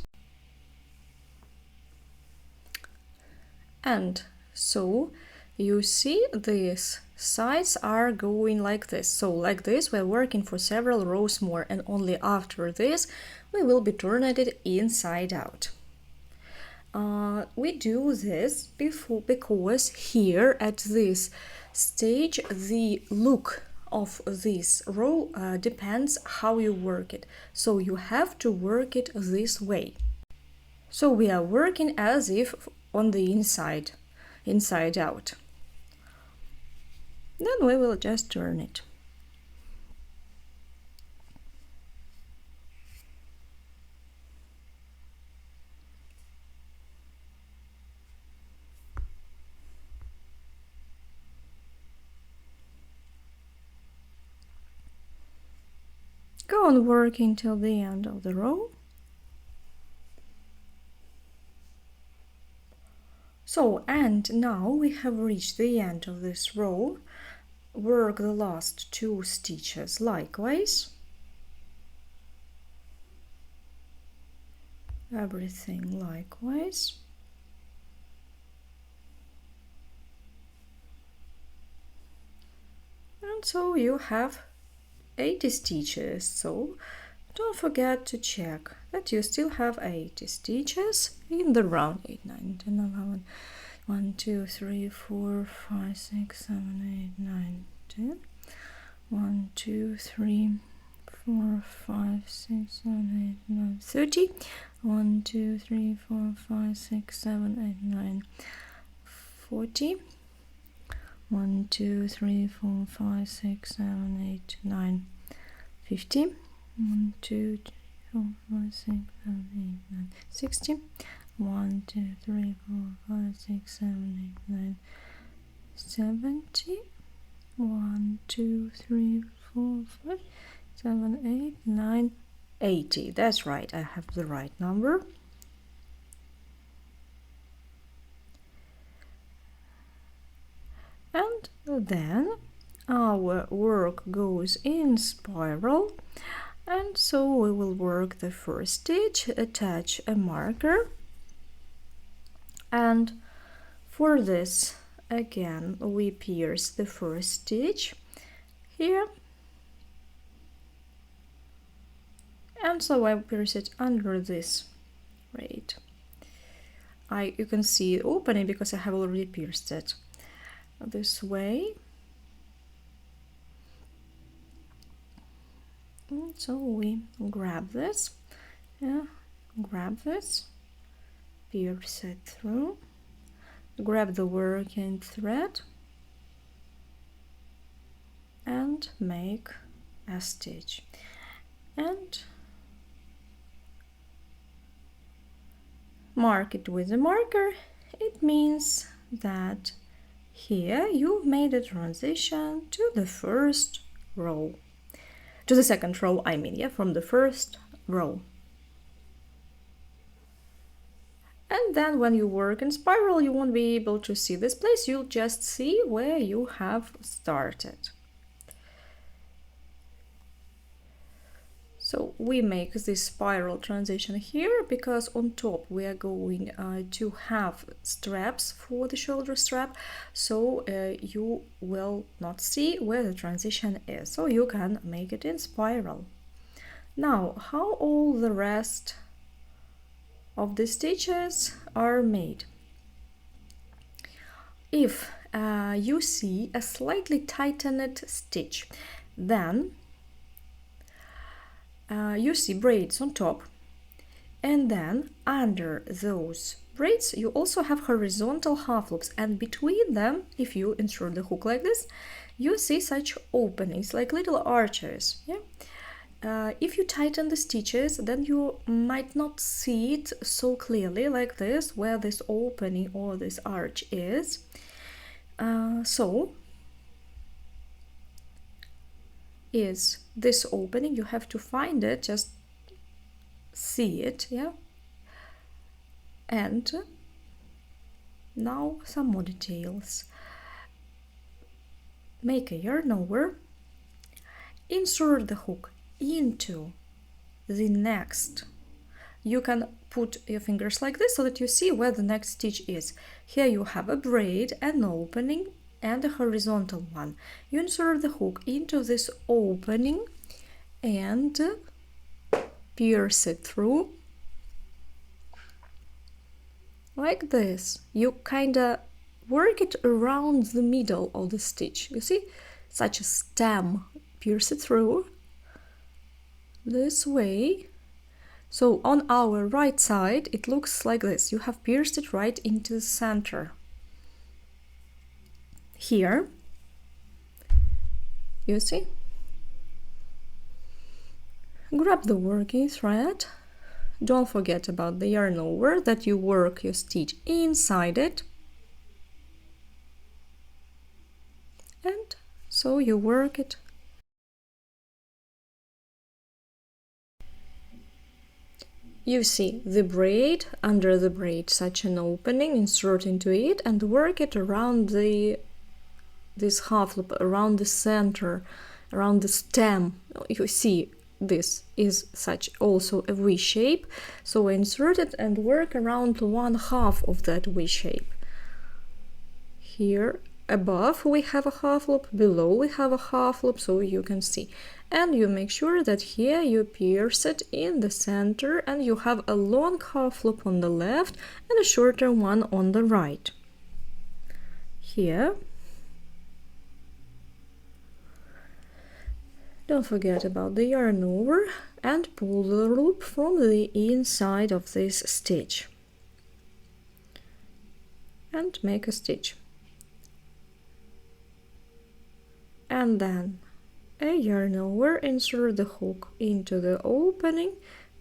so you see these sides are going like this. So like this we're working for several rows more, and only after this we will be turning it inside out. We do this because here at this stage the look of this row depends how you work it, so you have to work it this way. So we are working as if on the inside out. Then we will just turn it. Go on working till the end of the row. So, and now we have reached the end of this row. Work the last two stitches likewise. Everything likewise. And so you have 80 stitches, so don't forget to check that you still have 80 stitches in the round. 8, 9, 10, 11, 1, 2, 3, 4, 5, 6, 7, 8, 9, 10. 1, 2, 3, 4, 5, 6, 7, 8, 9, 30. 1, 2, 3, 4, 5, 6, 7, 8, 9, 40. 1, 2, 3, 4, 5, 6, 7, 8, 9, 50. 1, 2, 3, 4, 5, 6, 7, 8, 9, 60. 1, 2, 3, 4, 5, 6, 7, 8, 9, 70. 1, 2, 3, 4, 5, 7, 8, 9, 80. That's right, I have the right number. And then our work goes in spiral, and so we will work the first stitch, attach a marker, and for this again we pierce the first stitch here, and so I pierce it under this braid. You can see it opening because I have already pierced it this way. And so we grab this, pierce it through, grab the working thread and make a stitch, and mark it with a marker. It means that here you've made a transition to the first row, to the second row, I mean, yeah, from the first row. And then when you work in spiral, you won't be able to see this place, you'll just see where you have started. So we make this spiral transition here because on top we are going to have straps for the shoulder strap, so you will not see where the transition is, so you can make it in spiral. Now, how all the rest of the stitches are made? If you see a slightly tightened stitch, then you see braids on top, and then under those braids you also have horizontal half loops, and between them, if you insert the hook like this, you see such openings like little arches. If you tighten the stitches, then you might not see it so clearly like this, where this opening or this arch is. So is this opening, you have to find it, just see it, and now some more details. Make a yarn over, insert the hook into the next. You can put your fingers like this so that you see where the next stitch is. Here you have a braid, an opening, and a horizontal one. You insert the hook into this opening and pierce it through like this. You kind of work it around the middle of the stitch. You see, such a stem. Pierce it through this way. So on our right side it looks like this. You have pierced it right into the center. Here, you see, grab the working thread, don't forget about the yarn over, that you work your stitch inside it, and so you work it. You see the braid, under the braid such an opening, insert into it and work it around this half loop, around the center, around the stem. You see this is such also a V shape, so insert it and work around one half of that V shape. Here above we have a half loop, below we have a half loop, so you can see. And you make sure that here you pierce it in the center and you have a long half loop on the left and a shorter one on the right. Here. Don't forget about the yarn over and pull the loop from the inside of this stitch. And make a stitch. And then a yarn over, insert the hook into the opening,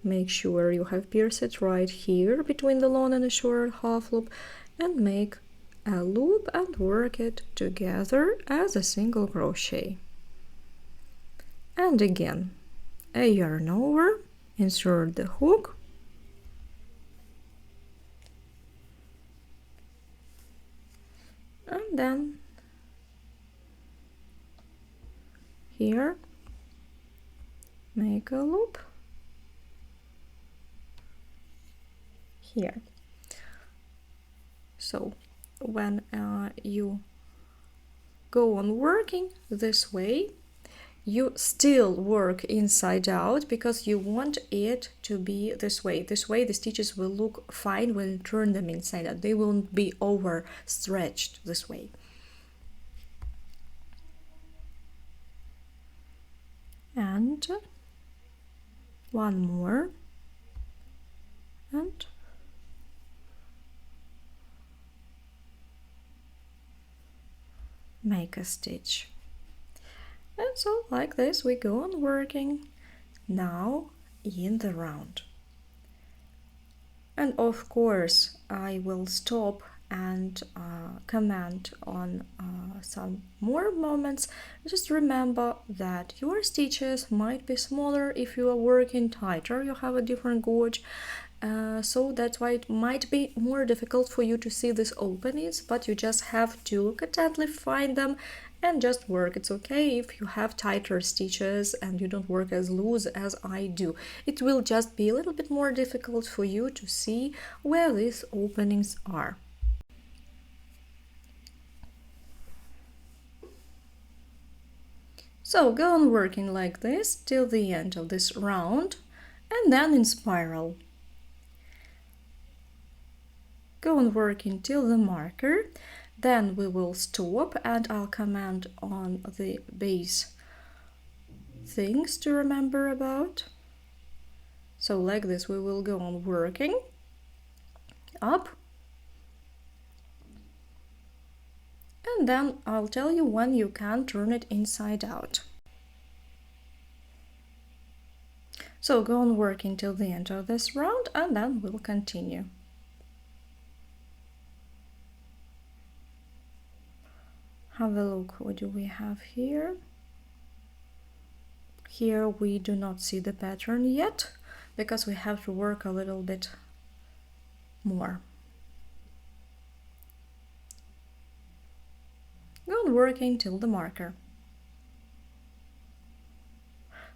make sure you have pierced it right here between the long and the short half loop, and make a loop and work it together as a single crochet. And again, a yarn over, insert the hook, and then here make a loop here. So when you go on working this way, you still work inside out because you want it to be this way. This way the stitches will look fine when you turn them inside out. They won't be overstretched this way. And one more, and make a stitch. And so like this we go on working now in the round. And of course I will stop and comment on some more moments. Just remember that your stitches might be smaller if you are working tighter, you have a different gauge, so that's why it might be more difficult for you to see these openings, but you just have to look attentively, find them and just work. It's okay if you have tighter stitches and you don't work as loose as I do. It will just be a little bit more difficult for you to see where these openings are. So go on working like this till the end of this round and then in spiral. Go on working till the marker, then we will stop and I'll comment on the base things to remember about. So like this we will go on working up, and then I'll tell you when you can turn it inside out. So go on working till the end of this round and then we'll continue. Have a look, what do we have here? Here we do not see the pattern yet because we have to work a little bit more. Go on working till the marker.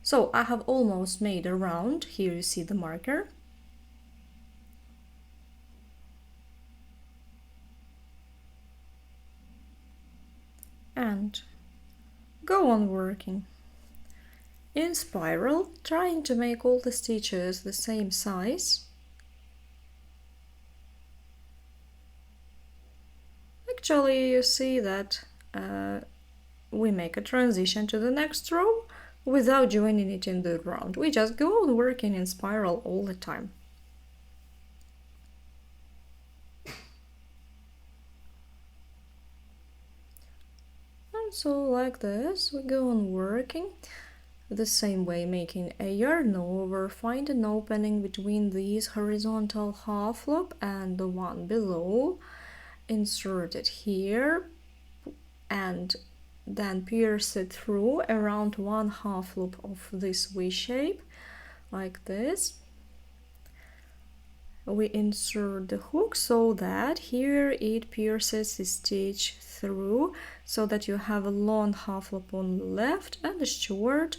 So I have almost made a round. Here you see the marker. And go on working in spiral, trying to make all the stitches the same size. Actually, you see that we make a transition to the next row without joining it in the round. We just go on working in spiral all the time. And so like this, we go on working the same way, making a yarn over, find an opening between these horizontal half loop and the one below, insert it here, and then pierce it through around one half loop of this V shape, like this. We insert the hook so that here it pierces the stitch through, so that you have a long half loop on the left and a short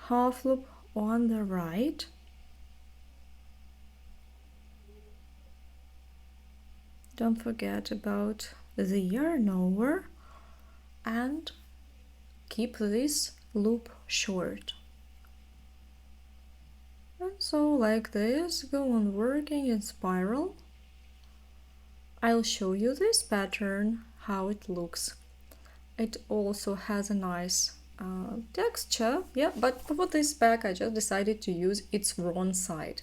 half loop on the right. Don't forget about the yarn over and keep this loop short. And so like this, go on working in spiral. I'll show you this pattern, how it looks. It also has a nice texture, yeah, but for this bag I just decided to use its wrong side,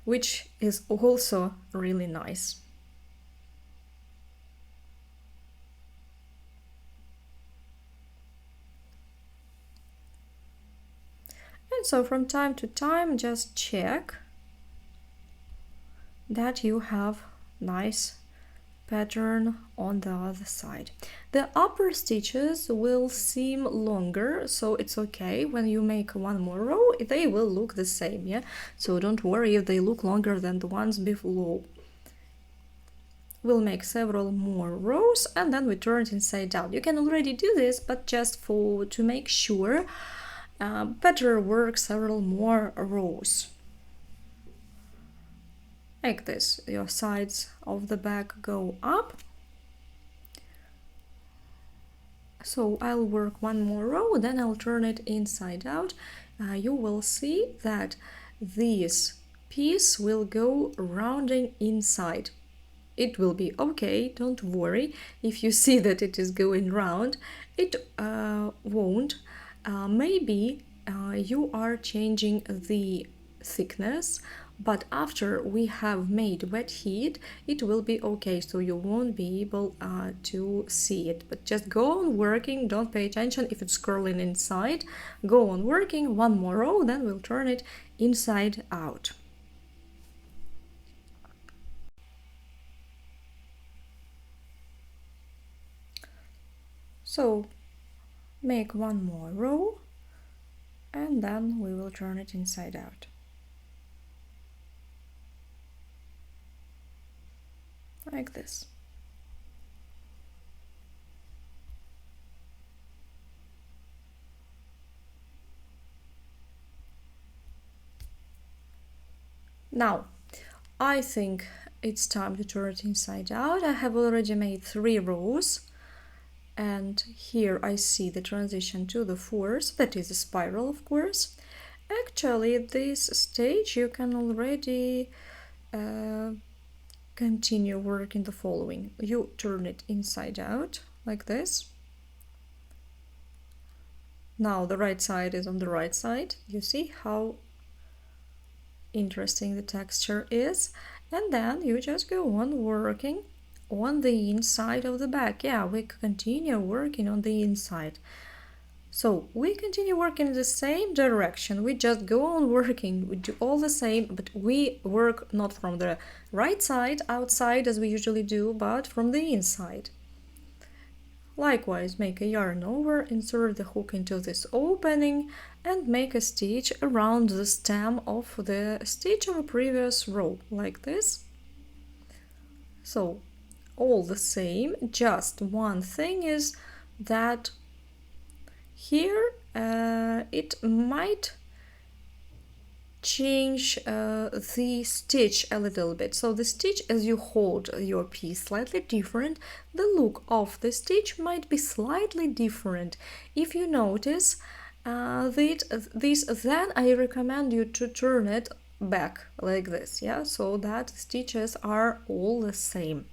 which is also really nice. And so from time to time just check that you have nice pattern on the other side. The upper stitches will seem longer, so it's okay. When you make one more row, they will look the same, yeah? So don't worry if they look longer than the ones below. We'll make several more rows and then we turn it inside out. You can already do this, but just to make sure, better work several more rows. Like this, your sides of the bag go up. So I'll work one more row, then I'll turn it inside out. You will see that this piece will go rounding inside. It will be okay, don't worry. If you see that it is going round, it won't. Maybe you are changing the thickness, but after we have made wet heat, it will be okay, so you won't be able to see it. But just go on working, don't pay attention if it's curling inside. Go on working, one more row, then we'll turn it inside out. So make one more row and then we will turn it inside out. Like this. Now, I think it's time to turn it inside out. I have already made 3 rows. And here I see the transition to the fourth, that is a spiral, of course. Actually, this stage you can already continue working the following. You turn it inside out, like this. Now the right side is on the right side. You see how interesting the texture is. And then you just go on working on the inside of the bag. Yeah, we continue working on the inside. So we continue working in the same direction. We just go on working. We do all the same, but we work not from the right side outside as we usually do, but from the inside. Likewise, make a yarn over, insert the hook into this opening and make a stitch around the stem of the stitch of a previous row, like this. So all the same, just one thing is that here it might change the stitch a little bit. So the stitch, as you hold your piece slightly different, the look of the stitch might be slightly different. If you notice this, then I recommend you to turn it back like this, yeah, so that stitches are all the same.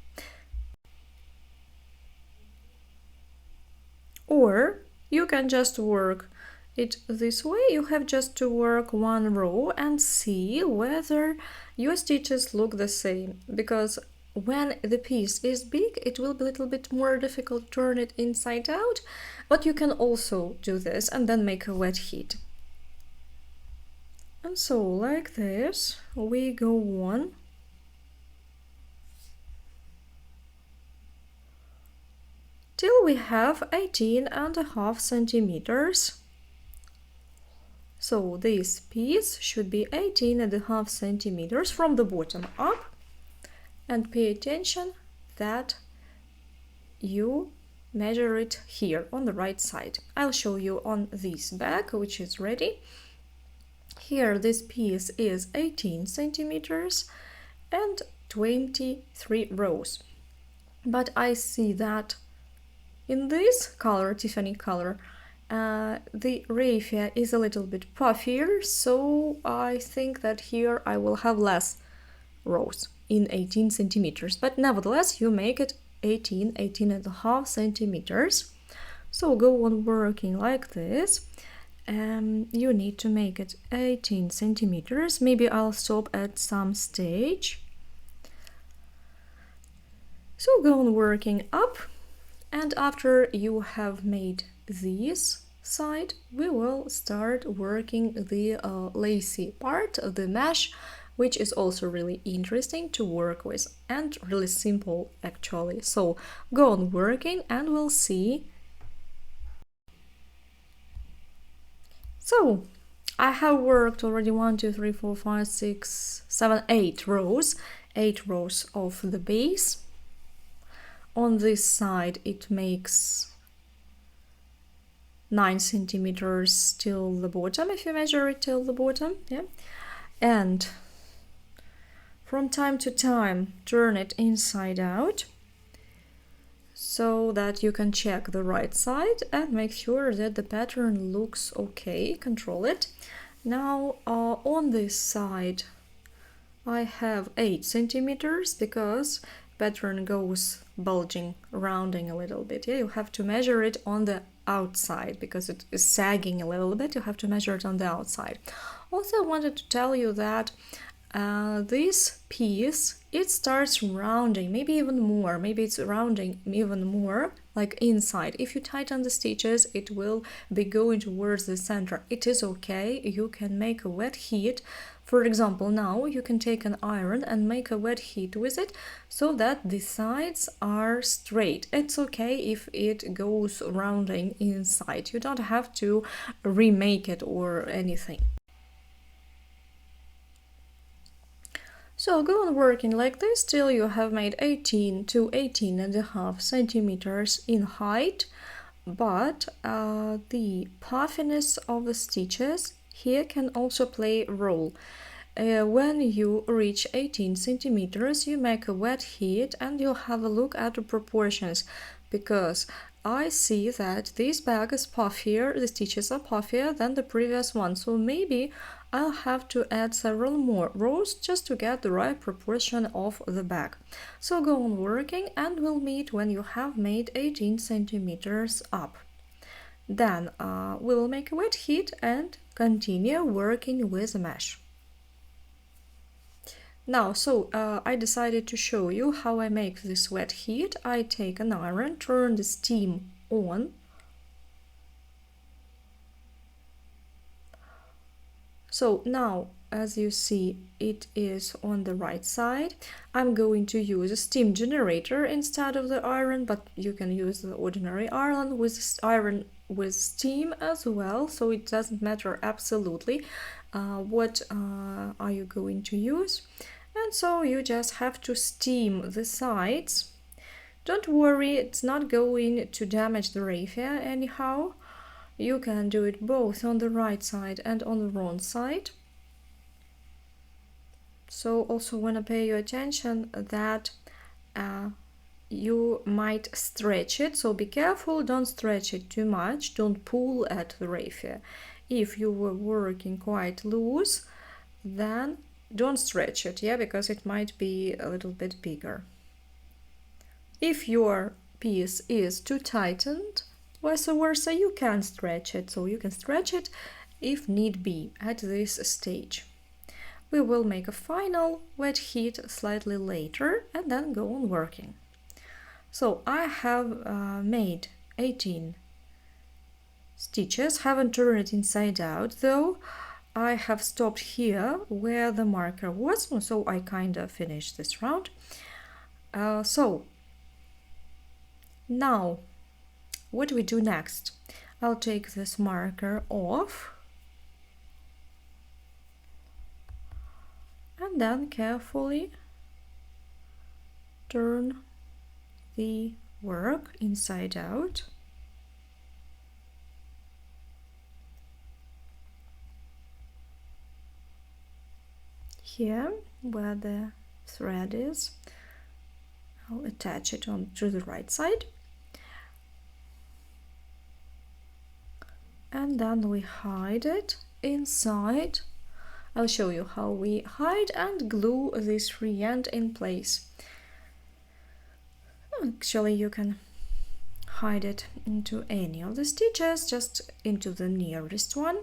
Or you can just work it this way. You have just to work one row and see whether your stitches look the same, because when the piece is big it will be a little bit more difficult to turn it inside out, but you can also do this and then make a wet heat. And so like this we go on. Till we have 18.5 centimeters. So this piece should be 18.5 centimeters from the bottom up, and pay attention that you measure it here on the right side. I'll show you on this bag, which is ready. Here this piece is 18 centimeters and 23 rows, but I see that In this color, Tiffany color, the raffia is a little bit puffier, so I think that here I will have less rows in 18 centimeters, but nevertheless you make it 18 and a half centimeters. So go on working like this. You need to make it 18 centimeters. Maybe I'll stop at some stage. So go on working up, and after you have made this side, we will start working the lacy part of the mesh, which is also really interesting to work with and really simple actually. So go on working and we'll see. So I have worked already 1, 2, 3, 4, 5, 6, 7, 8 rows, 8 rows of the base. On this side it makes 9 centimeters till the bottom, if you measure it till the bottom, yeah. And from time to time turn it inside out so that you can check the right side and make sure that the pattern looks okay. Control it. Now on this side I have 8 centimeters because pattern goes bulging, rounding a little bit. Yeah, you have to measure it on the outside because it is sagging a little bit. You have to measure it on the outside. Also, I wanted to tell you that this piece, it starts rounding, maybe even more, maybe it's rounding even more like inside. If you tighten the stitches, it will be going towards the center. It is okay, you can make a wet heat. For example, now you can take an iron and make a wet heat with it so that the sides are straight. It's okay if it goes rounding inside. You don't have to remake it or anything. So go on working like this till you have made 18 to 18 and a half centimeters in height, but the puffiness of the stitches here can also play a role. When you reach 18 centimeters, you make a wet heat and you'll have a look at the proportions, because I see that this bag is puffier, the stitches are puffier than the previous one, so maybe I'll have to add several more rows just to get the right proportion of the bag. So go on working and we'll meet when you have made 18 centimeters up. Then we'll make a wet heat and continue working with the mesh. Now, I decided to show you how I make this wet heat. I take an iron, turn the steam on. So now, as you see, it is on the right side. I'm going to use a steam generator instead of the iron, but you can use the ordinary iron with steam as well, so it doesn't matter absolutely what are you going to use. And so you just have to steam the sides. Don't worry, it's not going to damage the raffia anyhow. You can do it both on the right side and on the wrong side. So also want to pay your attention that you might stretch it, so be careful, don't stretch it too much, don't pull at the raffia. If you were working quite loose, then don't stretch it, yeah, because it might be a little bit bigger. If your piece is too tightened, vice versa, you can stretch it, so you can stretch it if need be at this stage. We will make a final wet heat slightly later and then go on working. So I have made 18 stitches, haven't turned it inside out though. I have stopped here where the marker was, so I kind of finished this round. So now what do we do next? I'll take this marker off and then carefully turn the work inside out. Here where the thread is, I'll attach it on to the right side. and then we hide it inside. I'll show you how we hide and glue this free end in place. Actually, you can hide it into any of the stitches, just into the nearest one.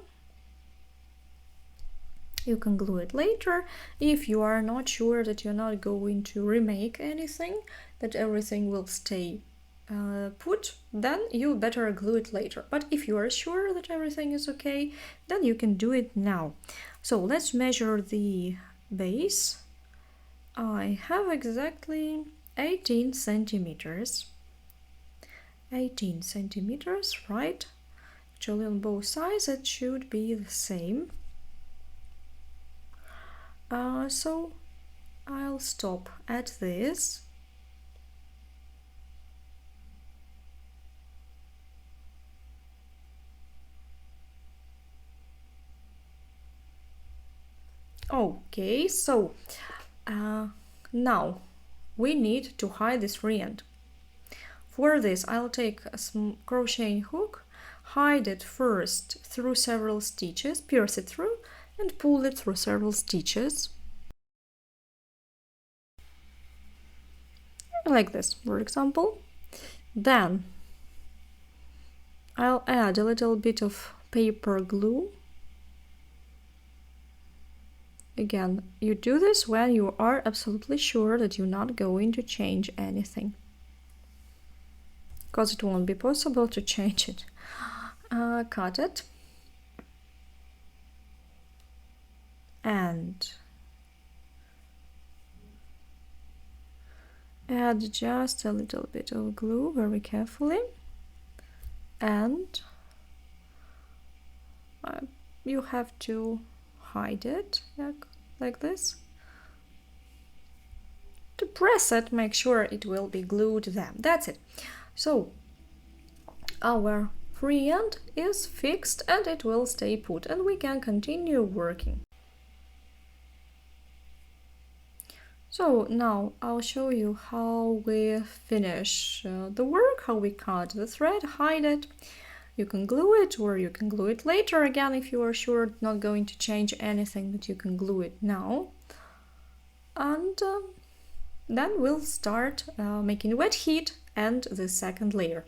You can glue it later if you are not sure that you're not going to remake anything, that everything will stay put, then you better glue it later. But if you are sure that everything is okay, then you can do it now. So let's measure the base. I have exactly 18 centimeters. 18 centimeters, right? Actually on both sides it should be the same. So I'll stop at this. Okay, so now we need to hide this free end. For this, I'll take a crocheting hook, hide it first through several stitches, pierce it through, and pull it through several stitches. Like this, for example. Then I'll add a little bit of paper glue. Again, you do this when you are absolutely sure that you're not going to change anything, because it won't be possible to change it. Cut it and add just a little bit of glue very carefully, and you have to hide it like this. To press it, make sure it will be glued then. That's it. So our free end is fixed and it will stay put, and we can continue working. So now I'll show you how we finish the work, how we cut the thread, hide it. You can glue it, or you can glue it later again if you are sure it's not going to change anything, but you can glue it now. And then we'll start making wet heat and the second layer.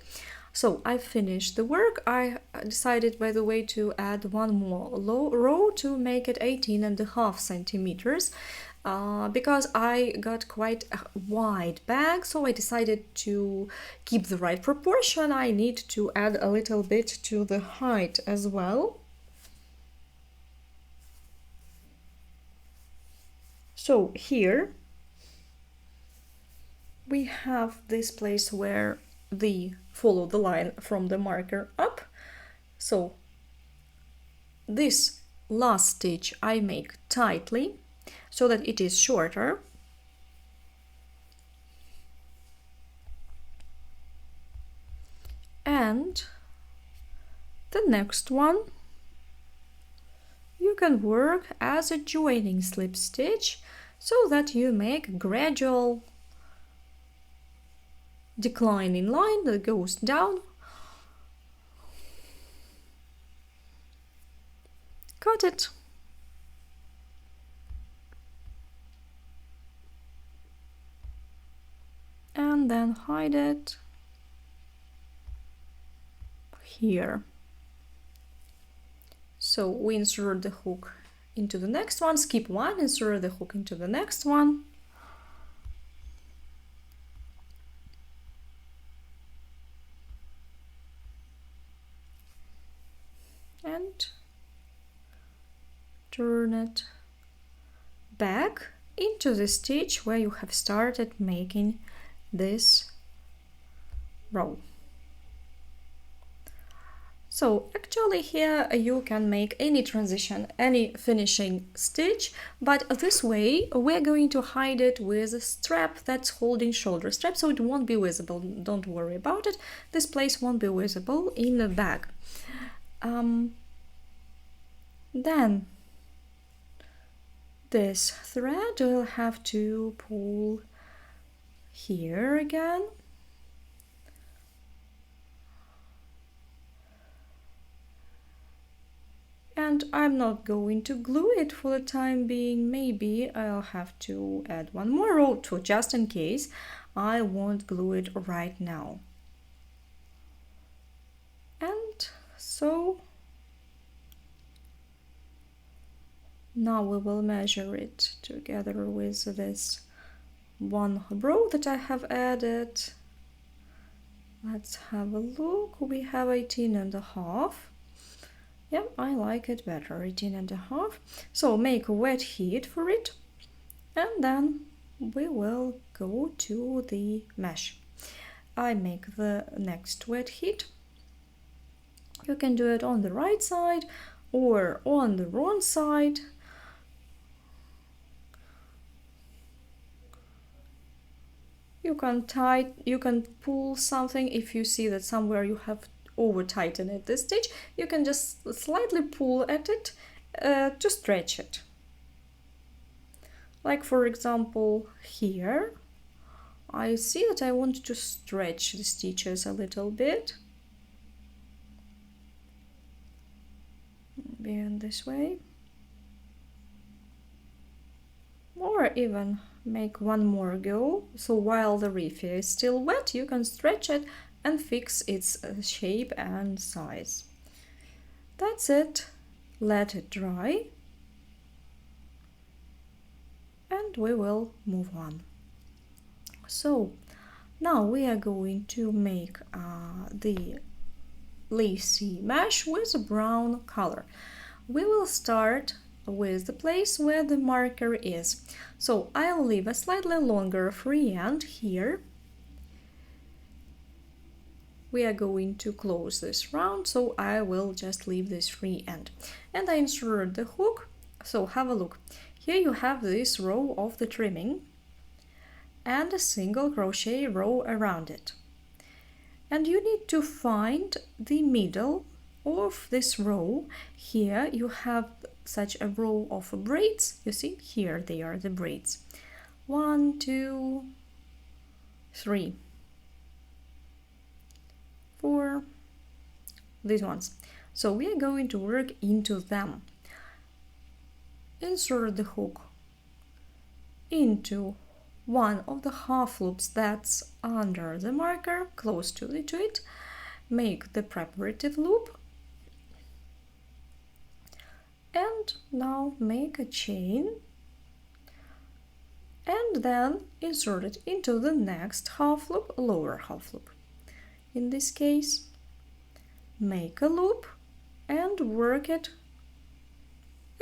So I finished the work. I decided, by the way, to add one more row to make it 18.5 centimeters. Because I got quite a wide bag, so I decided to keep the right proportion. I need to add a little bit to the height as well. So here we have this place where follow the line from the marker up. So this last stitch I make tightly, so that it is shorter. And the next one you can work as a joining slip stitch, so that you make gradual declining line that goes down. Cut it. And then hide it here. So we insert the hook into the next one, skip one, insert the hook into the next one. And turn it back into the stitch where you have started making this row. So actually here you can make any transition, any finishing stitch, but this way we're going to hide it with a strap that's holding shoulder strap, so it won't be visible. Don't worry about it. This place won't be visible in the bag. Then this thread will have to pull here again. And I'm not going to glue it for the time being. Maybe I'll have to add one more row to just in case. I won't glue it right now. And so now we will measure it together with this one row that I have added. Let's have a look. We have 18.5. Yeah, I like it better, 18.5. So make a wet heat for it, and then we will go to the mesh. I make the next wet heat. You can do it on the right side or on the wrong side. You can pull something if you see that somewhere you have over tightened at this stage. You can just slightly pull at it to stretch it. Like for example here, I see that I want to stretch the stitches a little bit. Maybe in this way. Or even make one more go, so while the raffia is still wet you can stretch it and fix its shape and size. That's it. Let it dry and we will move on. So now we are going to make the lacy mesh with a brown color. We will start with the place where the marker is. So I'll leave a slightly longer free end here. We are going to close this round, so I will just leave this free end. And I insert the hook, so have a look. Here you have this row of the trimming and a single crochet row around it. And you need to find the middle of this row. Here you have such a row of braids. You see, here they are, the braids. 1, 2, 3, 4, these ones. So we are going to work into them. Insert the hook into one of the half loops that's under the marker, close to it. Make the preparative loop. And now make a chain and then insert it into the next half loop, lower half loop. In this case, make a loop and work it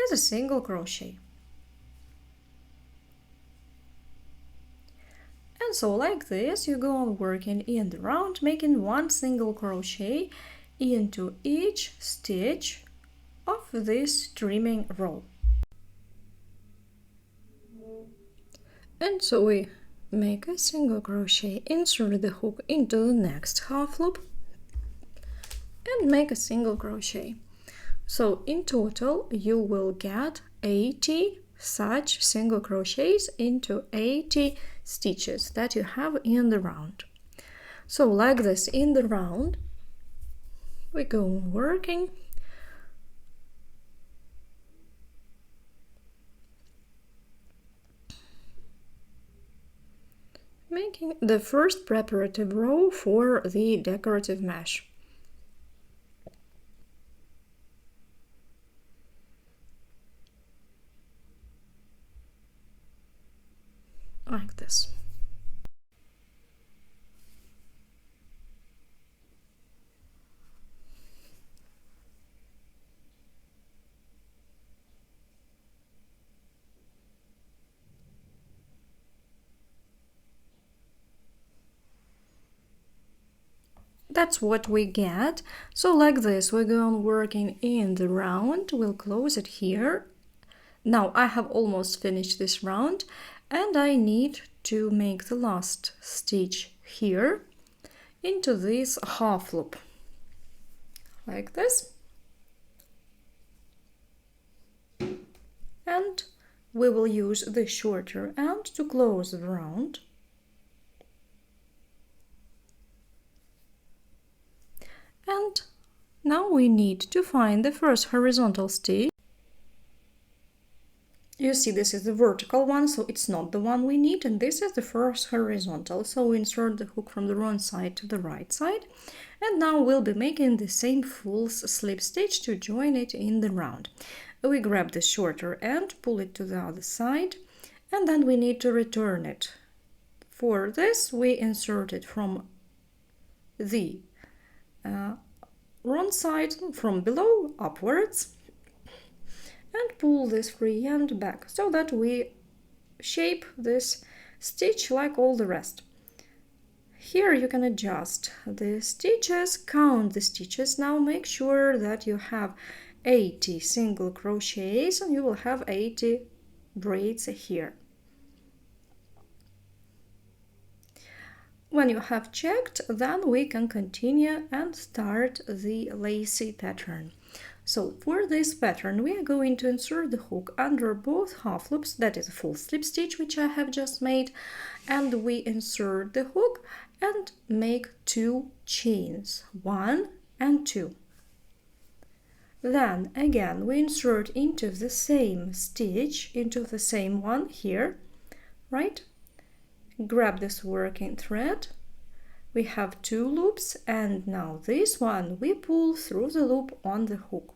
as a single crochet. And so like this you go on working in the round, making one single crochet into each stitch of this trimming row. And so we make a single crochet, insert the hook into the next half loop and make a single crochet. So in total you will get 80 such single crochets into 80 stitches that you have in the round. So like this in the round we go on working. Making the first preparative row for the decorative mesh. Like this. That's what we get. So like this we go on working in the round. We'll close it here. Now I have almost finished this round and I need to make the last stitch here into this half loop like this, and we will use the shorter end to close the round. And now we need to find the first horizontal stitch. You see, this is the vertical one, so it's not the one we need, and this is the first horizontal. So we insert the hook from the wrong side to the right side, and now we'll be making the same false slip stitch to join it in the round. We grab the shorter end, pull it to the other side, and then we need to return it. For this, we insert it from the wrong side, from below upwards, and pull this free end back so that we shape this stitch like all the rest. Here you can adjust the stitches, count the stitches. Now make sure that you have 80 single crochets and you will have 80 braids here. When you have checked, then we can continue and start the lacy pattern. So for this pattern, we are going to insert the hook under both half loops, that is a full slip stitch which I have just made, and we insert the hook and make 2 chains, 1 and 2. Then again we insert into the same stitch, into the same one here, right? Grab this working thread. We have 2 loops, and now this one we pull through the loop on the hook.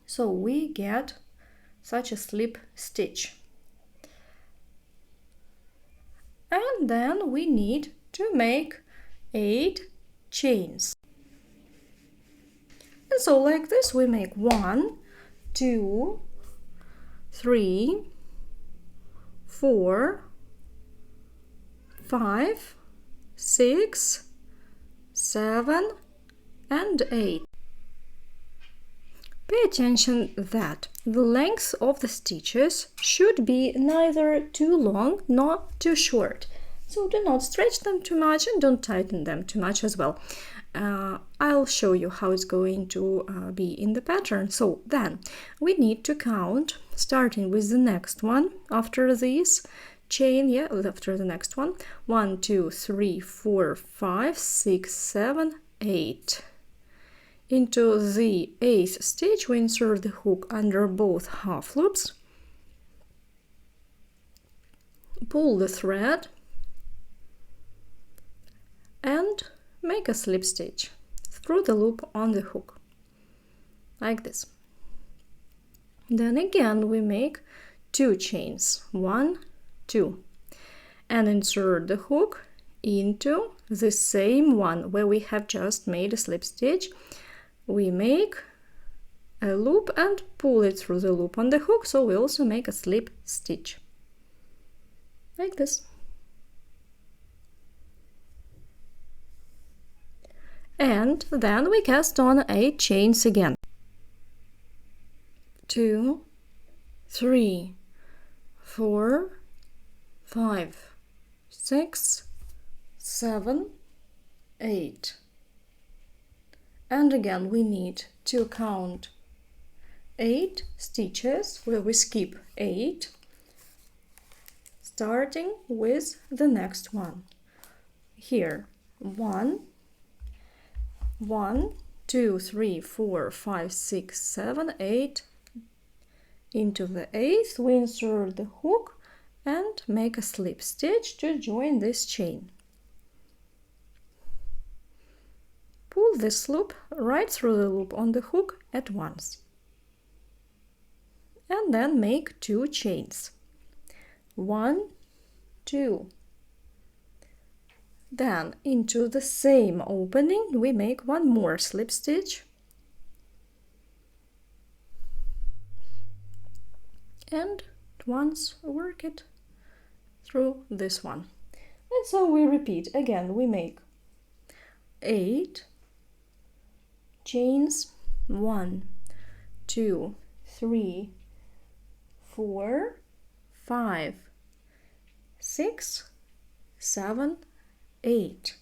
So we get such a slip stitch. And then we need to make 8 chains. And so like this we make 1, 2, 3, 4, 5, 6, 7, and 8. Pay attention that the length of the stitches should be neither too long nor too short. So do not stretch them too much and don't tighten them too much as well. I'll show you how it's going to be in the pattern. So then we need to count, starting with the next one after this chain, after the next one. 1, 2, 3, 4, 5, 6, 7, 8. Into the 8th stitch we insert the hook under both half loops, pull the thread and make a slip stitch through the loop on the hook, like this. Then again we make 2 chains, 1, 2, and insert the hook into the same one where we have just made a slip stitch. We make a loop and pull it through the loop on the hook, so we also make a slip stitch, like this. And then we cast on 8 chains again. 2, 3, 4, 5, 6, 7, 8. And again we need to count 8 stitches where we skip 8, starting with the next one. Here 1, 2, 3, 4, 5, 6, 7, 8. Into the 8th we insert the hook and make a slip stitch to join this chain. Pull this loop right through the loop on the hook at once. And then make 2 chains. 1, 2. Then into the same opening we make 1 more slip stitch. And at once work it through this one. And so we repeat. Again we make 8 chains, 1, 2, 3, 4, 5, 6, 7, 8.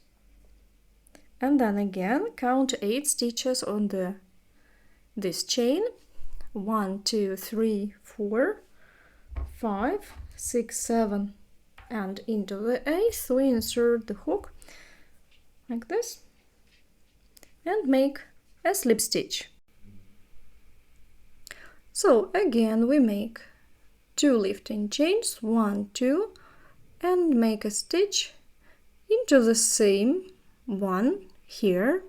And then again count 8 stitches on this chain. 1, 2, 3, 4, 5, 6, 7, and into the 8th we insert the hook like this. and make a slip stitch. So again we make 2 lifting chains, 1, 2, and make a stitch into the same one here.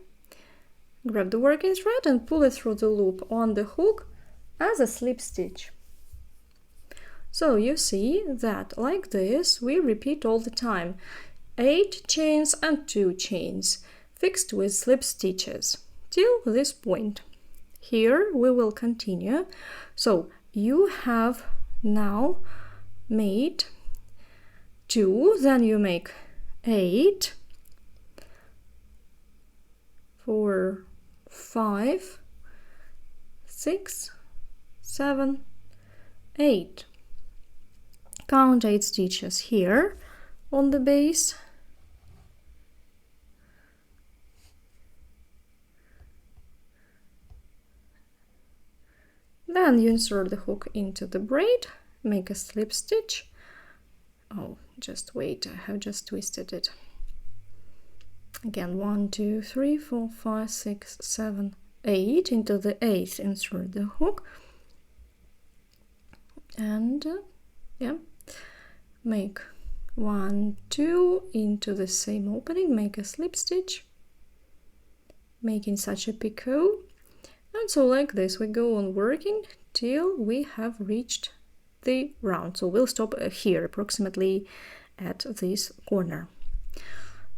Grab the working thread and pull it through the loop on the hook as a slip stitch. So you see that like this we repeat all the time, 8 chains and 2 chains fixed with slip stitches till this point. Here we will continue. So you have now made 2, then you make 8, 4, 5, 6, 7, 8. Count 8 stitches here on the base. Then you insert the hook into the braid, make a slip stitch. Oh, just wait, I have just twisted it. Again, 1, 2, 3, 4, 5, 6, 7, 8. Into the 8th insert the hook. And make 1, 2 into the same opening, make a slip stitch, making such a picot. And so like this we go on working till we have reached the round. So we'll stop here approximately at this corner.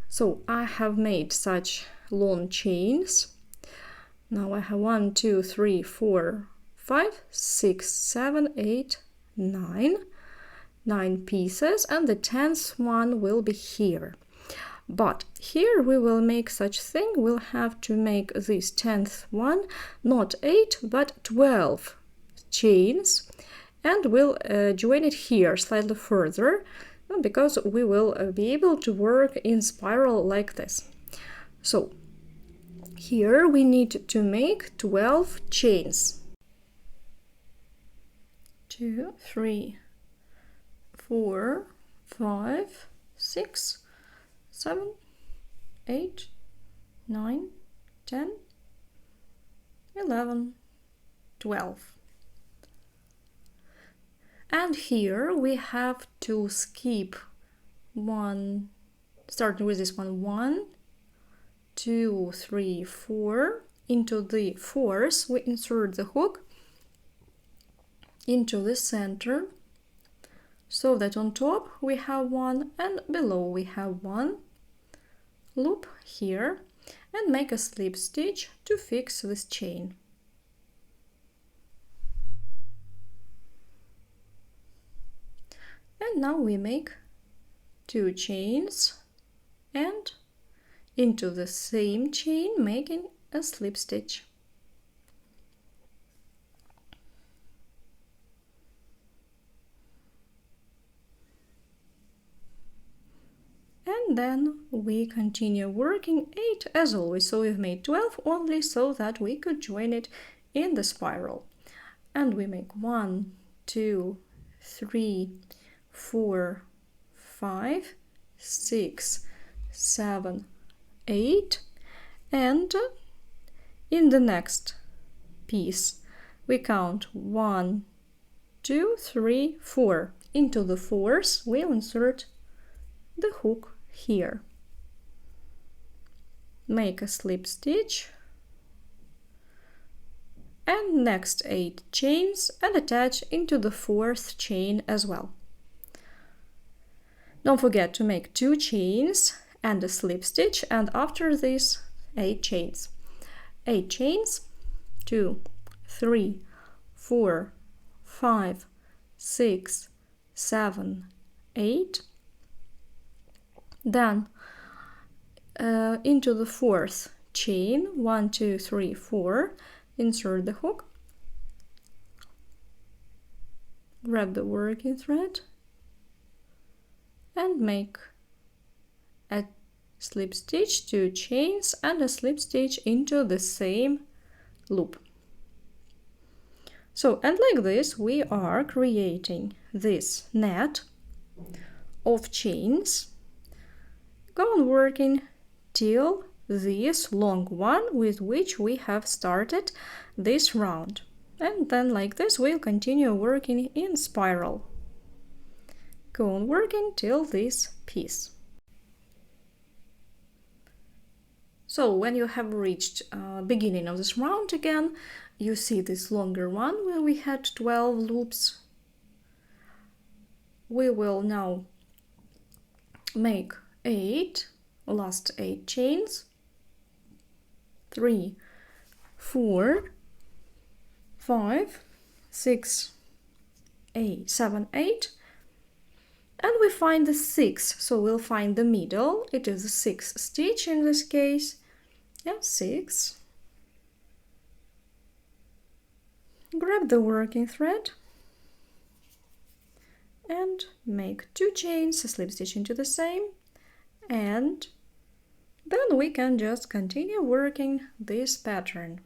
So I have made such long chains. Now I have 1, 2, 3, 4, 5, 6, 7, 8, 9 pieces, and the 10th one will be here. But here we will make such thing, we'll have to make this 10th one not 8 but 12 chains, and we'll join it here slightly further because we will be able to work in spiral like this. So here we need to make 12 chains. 2, 3, 4, 5, 6, 7, 8, 9, 10, 11, 12. And here we have to skip one, starting with this one, 1, 2, 3, 4. Into the 4th we insert the hook into the center, so that on top we have 1 and below we have 1. Loop here and make a slip stitch to fix this chain. And now we make 2 chains and into the same chain making a slip stitch. And then we continue working 8 as always. So we've made 12 only so that we could join it in the spiral. And we make 1, 2, 3, 4, 5, 6, 7, 8. And in the next piece we count 1, 2, 3, 4. Into the 4th we'll insert the hook here. Make a slip stitch and next 8 chains and attach into the 4th chain as well. Don't forget to make 2 chains and a slip stitch, and after this 8 chains. 8 chains, 2, 3, 4, 5, 6, 7, 8. Then into the 4th chain, 1, 2, 3, 4, insert the hook, grab the working thread and make a slip stitch, 2 chains and a slip stitch into the same loop. So, and like this we are creating this net of chains. Go on working till this long one with which we have started this round. And then like this we'll continue working in spiral. Go on working till this piece. So when you have reached beginning of this round again, you see this longer one where we had 12 loops. We will now make 8, last 8 chains, 3, 4, 5, 6, 8, 7, 8, and we find the 6, so we'll find the middle. It is the 6th stitch in this case. Yeah, 6. Grab the working thread and make 2 chains, a slip stitch into the same, and then we can just continue working this pattern,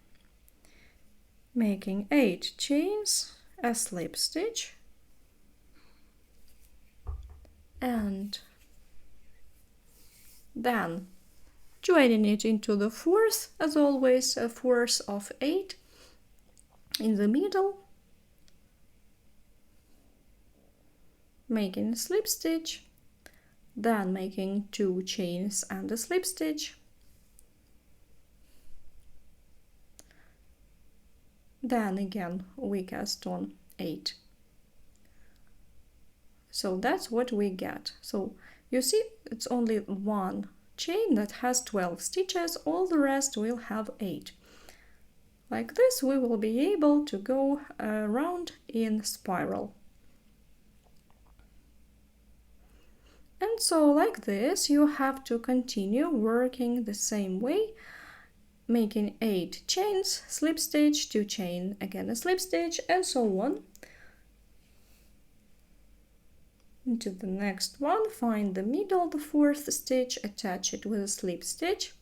making 8 chains, a slip stitch, and then joining it into the 4th, as always, a 4th of 8 in the middle, making a slip stitch, then making 2 chains and a slip stitch, then again we cast on 8. So that's what we get. So you see, it's only one chain that has 12 stitches, all the rest will have 8. Like this we will be able to go around in spiral. And so like this you have to continue working the same way, making 8 chains, slip stitch, 2 chain, again a slip stitch, and so on. Into the next one, find the middle, the 4th stitch, attach it with a slip stitch,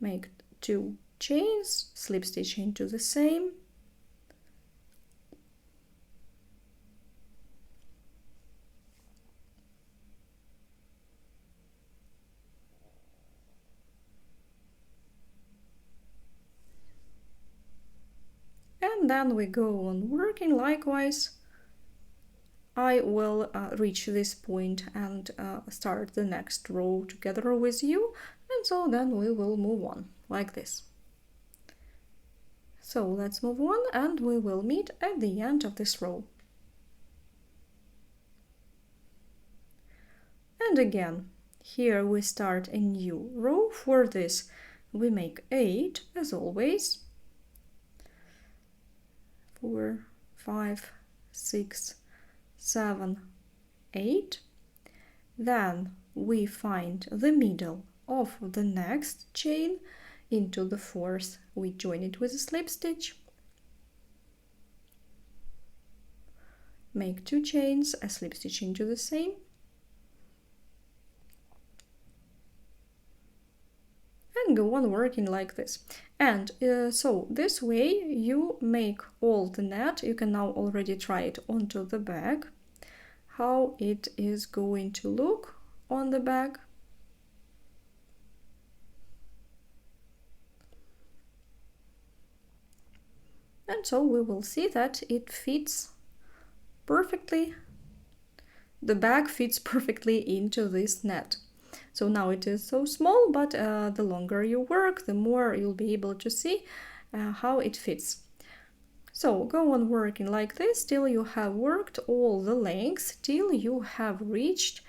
make 2 chains, slip stitch into the same, and then we go on working likewise. I will reach this point and start the next row together with you, and so then we will move on like this. So let's move on and we will meet at the end of this row. And again, here we start a new row. For this we make 8 as always. 4, 5, 6, 7, 8. Then we find the middle of the next chain into the 4th. We join it with a slip stitch, make 2 chains, a slip stitch into the same, and go on working like this. And so this way you make all the net. You can now already try it onto the bag, how it is going to look on the bag. And so we will see that it fits perfectly. The bag fits perfectly into this net. So now it is so small, but the longer you work, the more you'll be able to see how it fits. So go on working like this till you have worked all the lengths, till you have reached,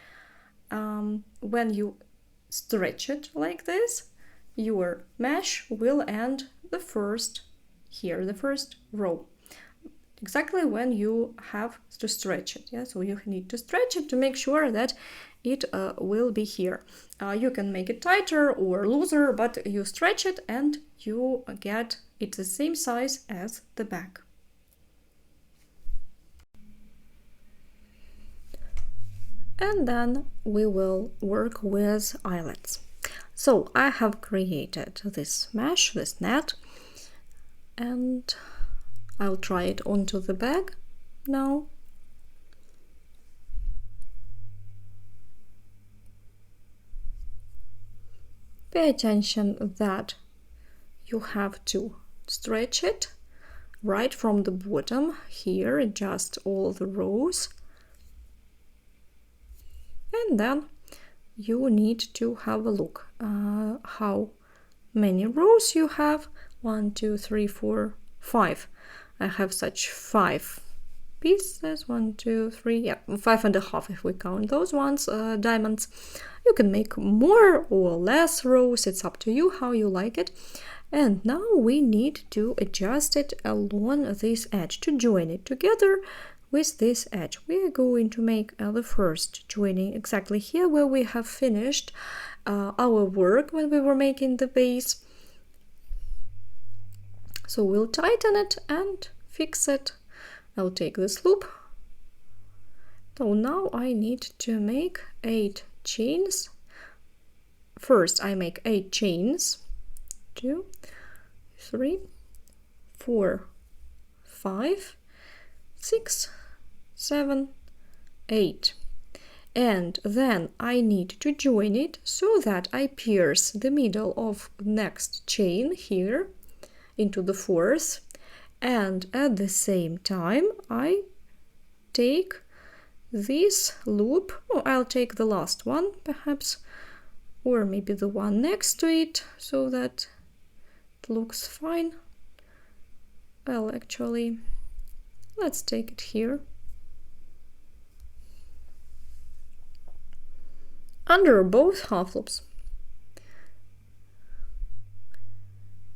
when you stretch it like this, your mesh will end the first row. Exactly when you have to stretch it. Yeah, so you need to stretch it to make sure that it will be here. You can make it tighter or looser, but you stretch it and you get it the same size as the bag. And then we will work with eyelets. So I have created this mesh, this net, and I'll try it onto the bag now. Pay attention that you have to stretch it right from the bottom here, adjust all the rows, and then you need to have a look how many rows you have. 1, 2, 3, 4, 5. I have such 5 pieces. 1, 2, 3, yeah, 5.5 if we count those ones, diamonds. You can make more or less rows, it's up to you how you like it. And now we need to adjust it along this edge to join it together with this edge. We are going to make the first joining exactly here where we have finished our work when we were making the base. So we'll tighten it and fix it. I'll take this loop. So now I need to make 8 chains. First I make 8 chains. 2, 3, 4, 5, 6, 7, 8. And then I need to join it so that I pierce the middle of next chain here into the 4th, and at the same time I take this loop. I'll take the last one perhaps, or maybe the one next to it, so that it looks fine. Well, actually, let's take it here. Under both half loops,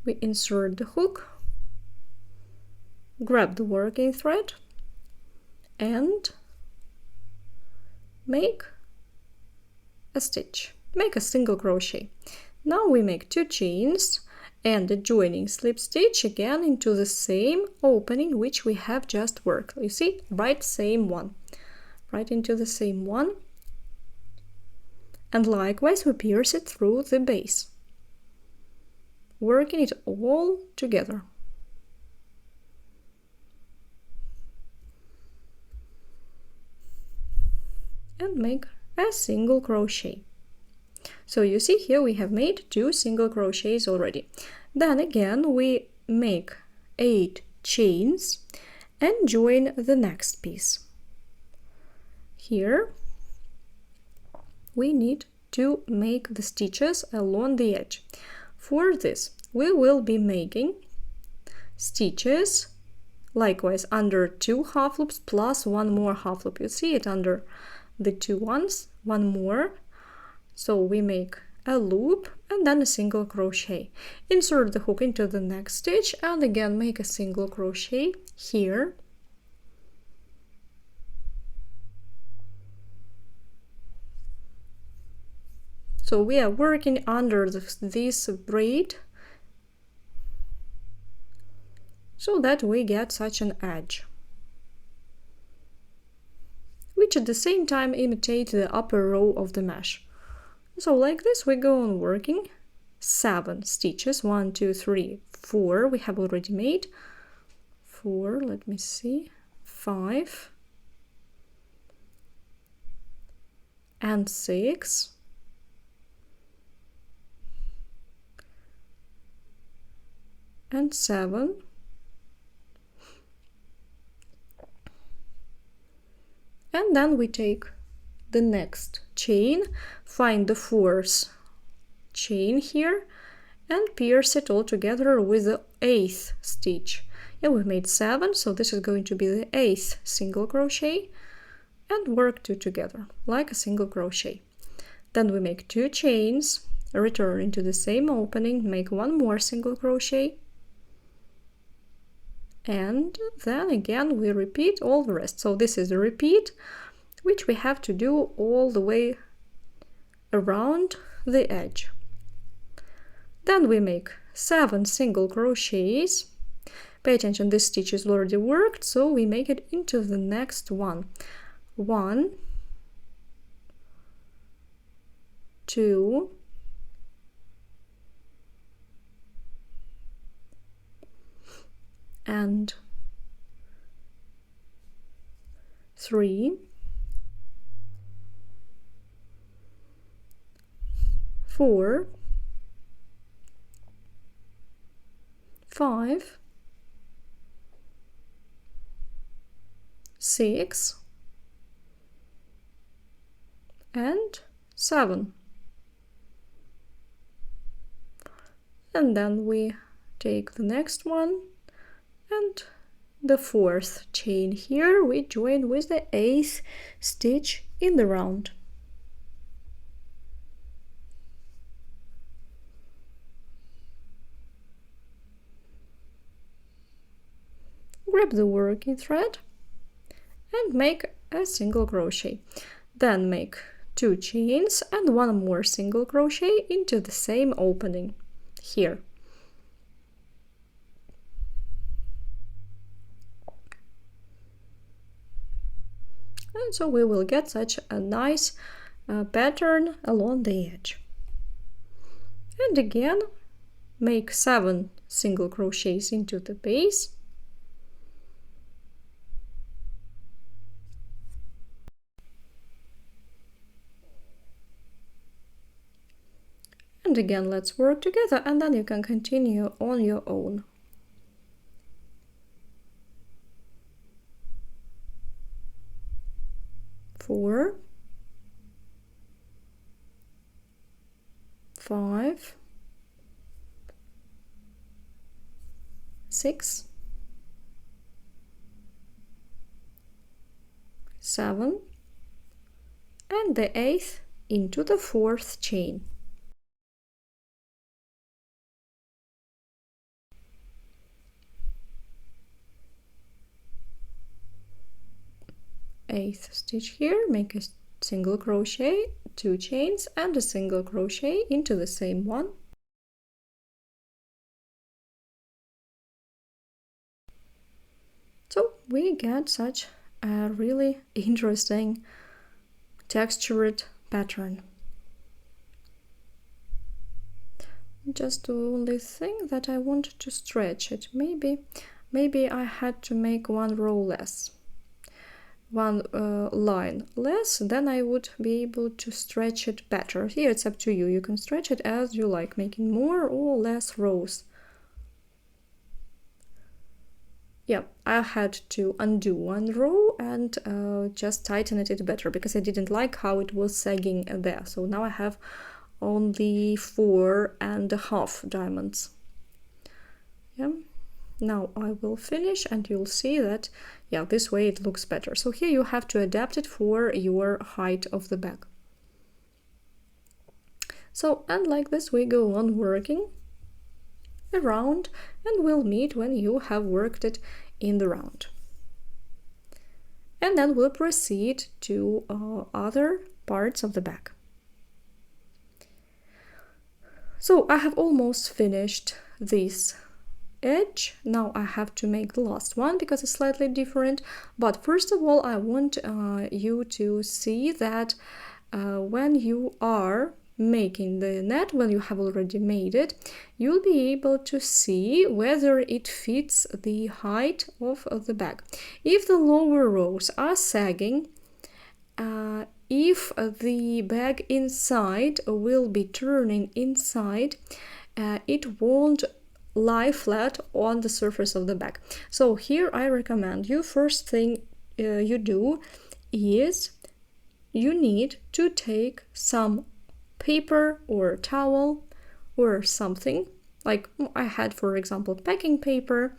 we insert the hook, grab the working thread, and make a stitch. Make a single crochet. Now we make 2 chains and a joining slip stitch again into the same opening which we have just worked. You see, right same one, right into the same one, and likewise we pierce it through the base, working it all together. And make a single crochet. So you see here we have made 2 single crochets already. Then again we make 8 chains and join the next piece. Here we need to make the stitches along the edge. For this we will be making stitches likewise under 2 half loops plus 1 more half loop. You see it under the 2 ones, 1 more. So we make a loop and then a single crochet. Insert the hook into the next stitch and again make a single crochet here. So we are working under this braid so that we get such an edge, which at the same time imitate the upper row of the mesh. So like this we go on working 7 stitches. 1, 2, 3, 4 we have already made. 4, let me see, 5 and 6 and 7 and then we take the next chain, find the 4th chain here and pierce it all together with the 8th stitch. Yeah, we made 7, so this is going to be the 8th single crochet, and work 2 together like a single crochet. Then we make 2 chains, return into the same opening, make 1 more single crochet, and then again we repeat all the rest. So this is a repeat which we have to do all the way around the edge. Then we make 7 single crochets. Pay attention, this stitch is already worked, so we make it into the next one. 1, 2, 3, 4, 5, 6, and 7. And then we take the next one, and the 4th chain here we join with the 8th stitch in the round. Grab the working thread and make a single crochet. Then make 2 chains and 1 more single crochet into the same opening here. And so we will get such a nice pattern along the edge. And again, make 7 single crochets into the base. And again, let's work together, and then you can continue on your own. Four, 5, 6, 7, and the 8th into the 4th chain. Eighth stitch here, make a single crochet, 2 chains and a single crochet into the same one. So we get such a really interesting textured pattern. Just the only thing that I wanted to stretch it, maybe I had to make 1 row less, 1 line less, then I would be able to stretch it better. Here it's up to you, you can stretch it as you like, making more or less rows. Yeah, I had to undo 1 row and just tighten it better, because I didn't like how it was sagging there. So now I have only 4.5 diamonds. Yeah, now I will finish and you'll see that, yeah, this way it looks better. So here you have to adapt it for your height of the bag. So, and like this we go on working around, and we'll meet when you have worked it in the round. And then we'll proceed to other parts of the bag. So I have almost finished this edge. Now I have to make the last one because it's slightly different. But first of all, I want you to see that when you are making the net, when you have already made it, you'll be able to see whether it fits the height of the bag. If the lower rows are sagging, if the bag inside will be turning inside, it won't lie flat on the surface of the bag. So here I recommend you, first thing you do is you need to take some paper or towel or something, like I had, for example, packing paper,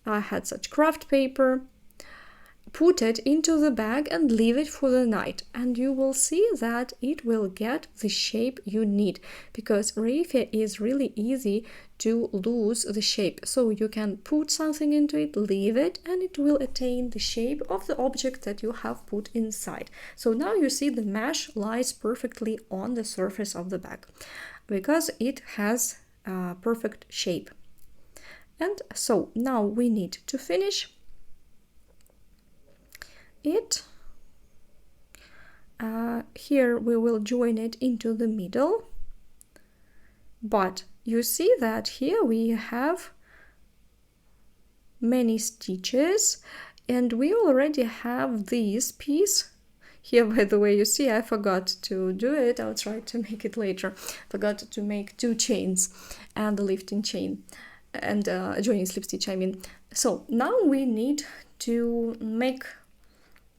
I had such craft paper. Put it into the bag and leave it for the night, and you will see that it will get the shape you need, because raffia is really easy to lose the shape. So you can put something into it, leave it, and it will attain the shape of the object that you have put inside. So now you see the mesh lies perfectly on the surface of the bag because it has a perfect shape. And so now we need to finish it. Here we will join it into the middle, but you see that here we have many stitches, and we already have this piece here. By the way, you see I forgot to do it, I'll try to make it later. Forgot to make 2 chains and the lifting chain. and joining slip stitch, I mean. So now we need to make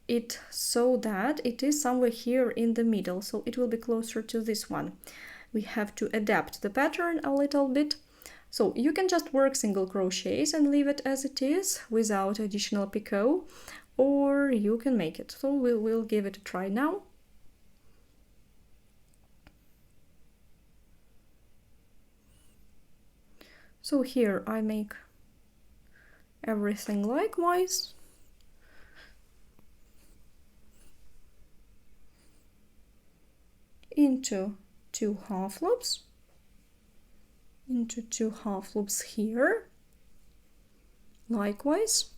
it so that it is somewhere here in the middle, so it will be closer to this one. We have to adapt the pattern a little bit. So you can just work single crochets and leave it as it is without additional picot, or you can make it. So we'll give it a try now. So here I make everything likewise. Into 2 half loops, into 2 half loops here, likewise,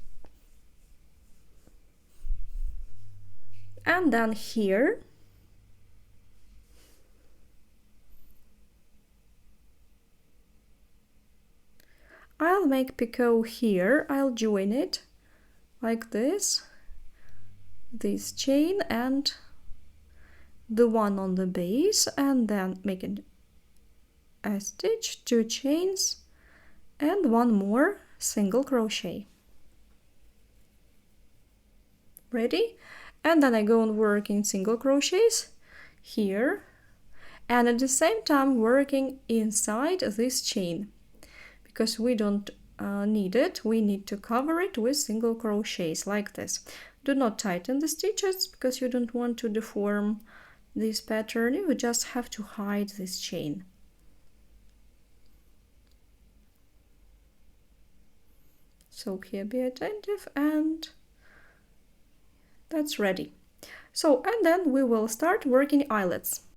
and then here I'll make picot here. I'll join it like this chain and the one on the base, and then make it a stitch, 2 chains, and 1 more single crochet. Ready? And then I go and work in single crochets here, and at the same time working inside this chain, because we don't need it. We need to cover it with single crochets like this. Do not tighten the stitches because you don't want to deform this pattern. You just have to hide this chain. So here be attentive, and that's ready. So, and then we will start working eyelets.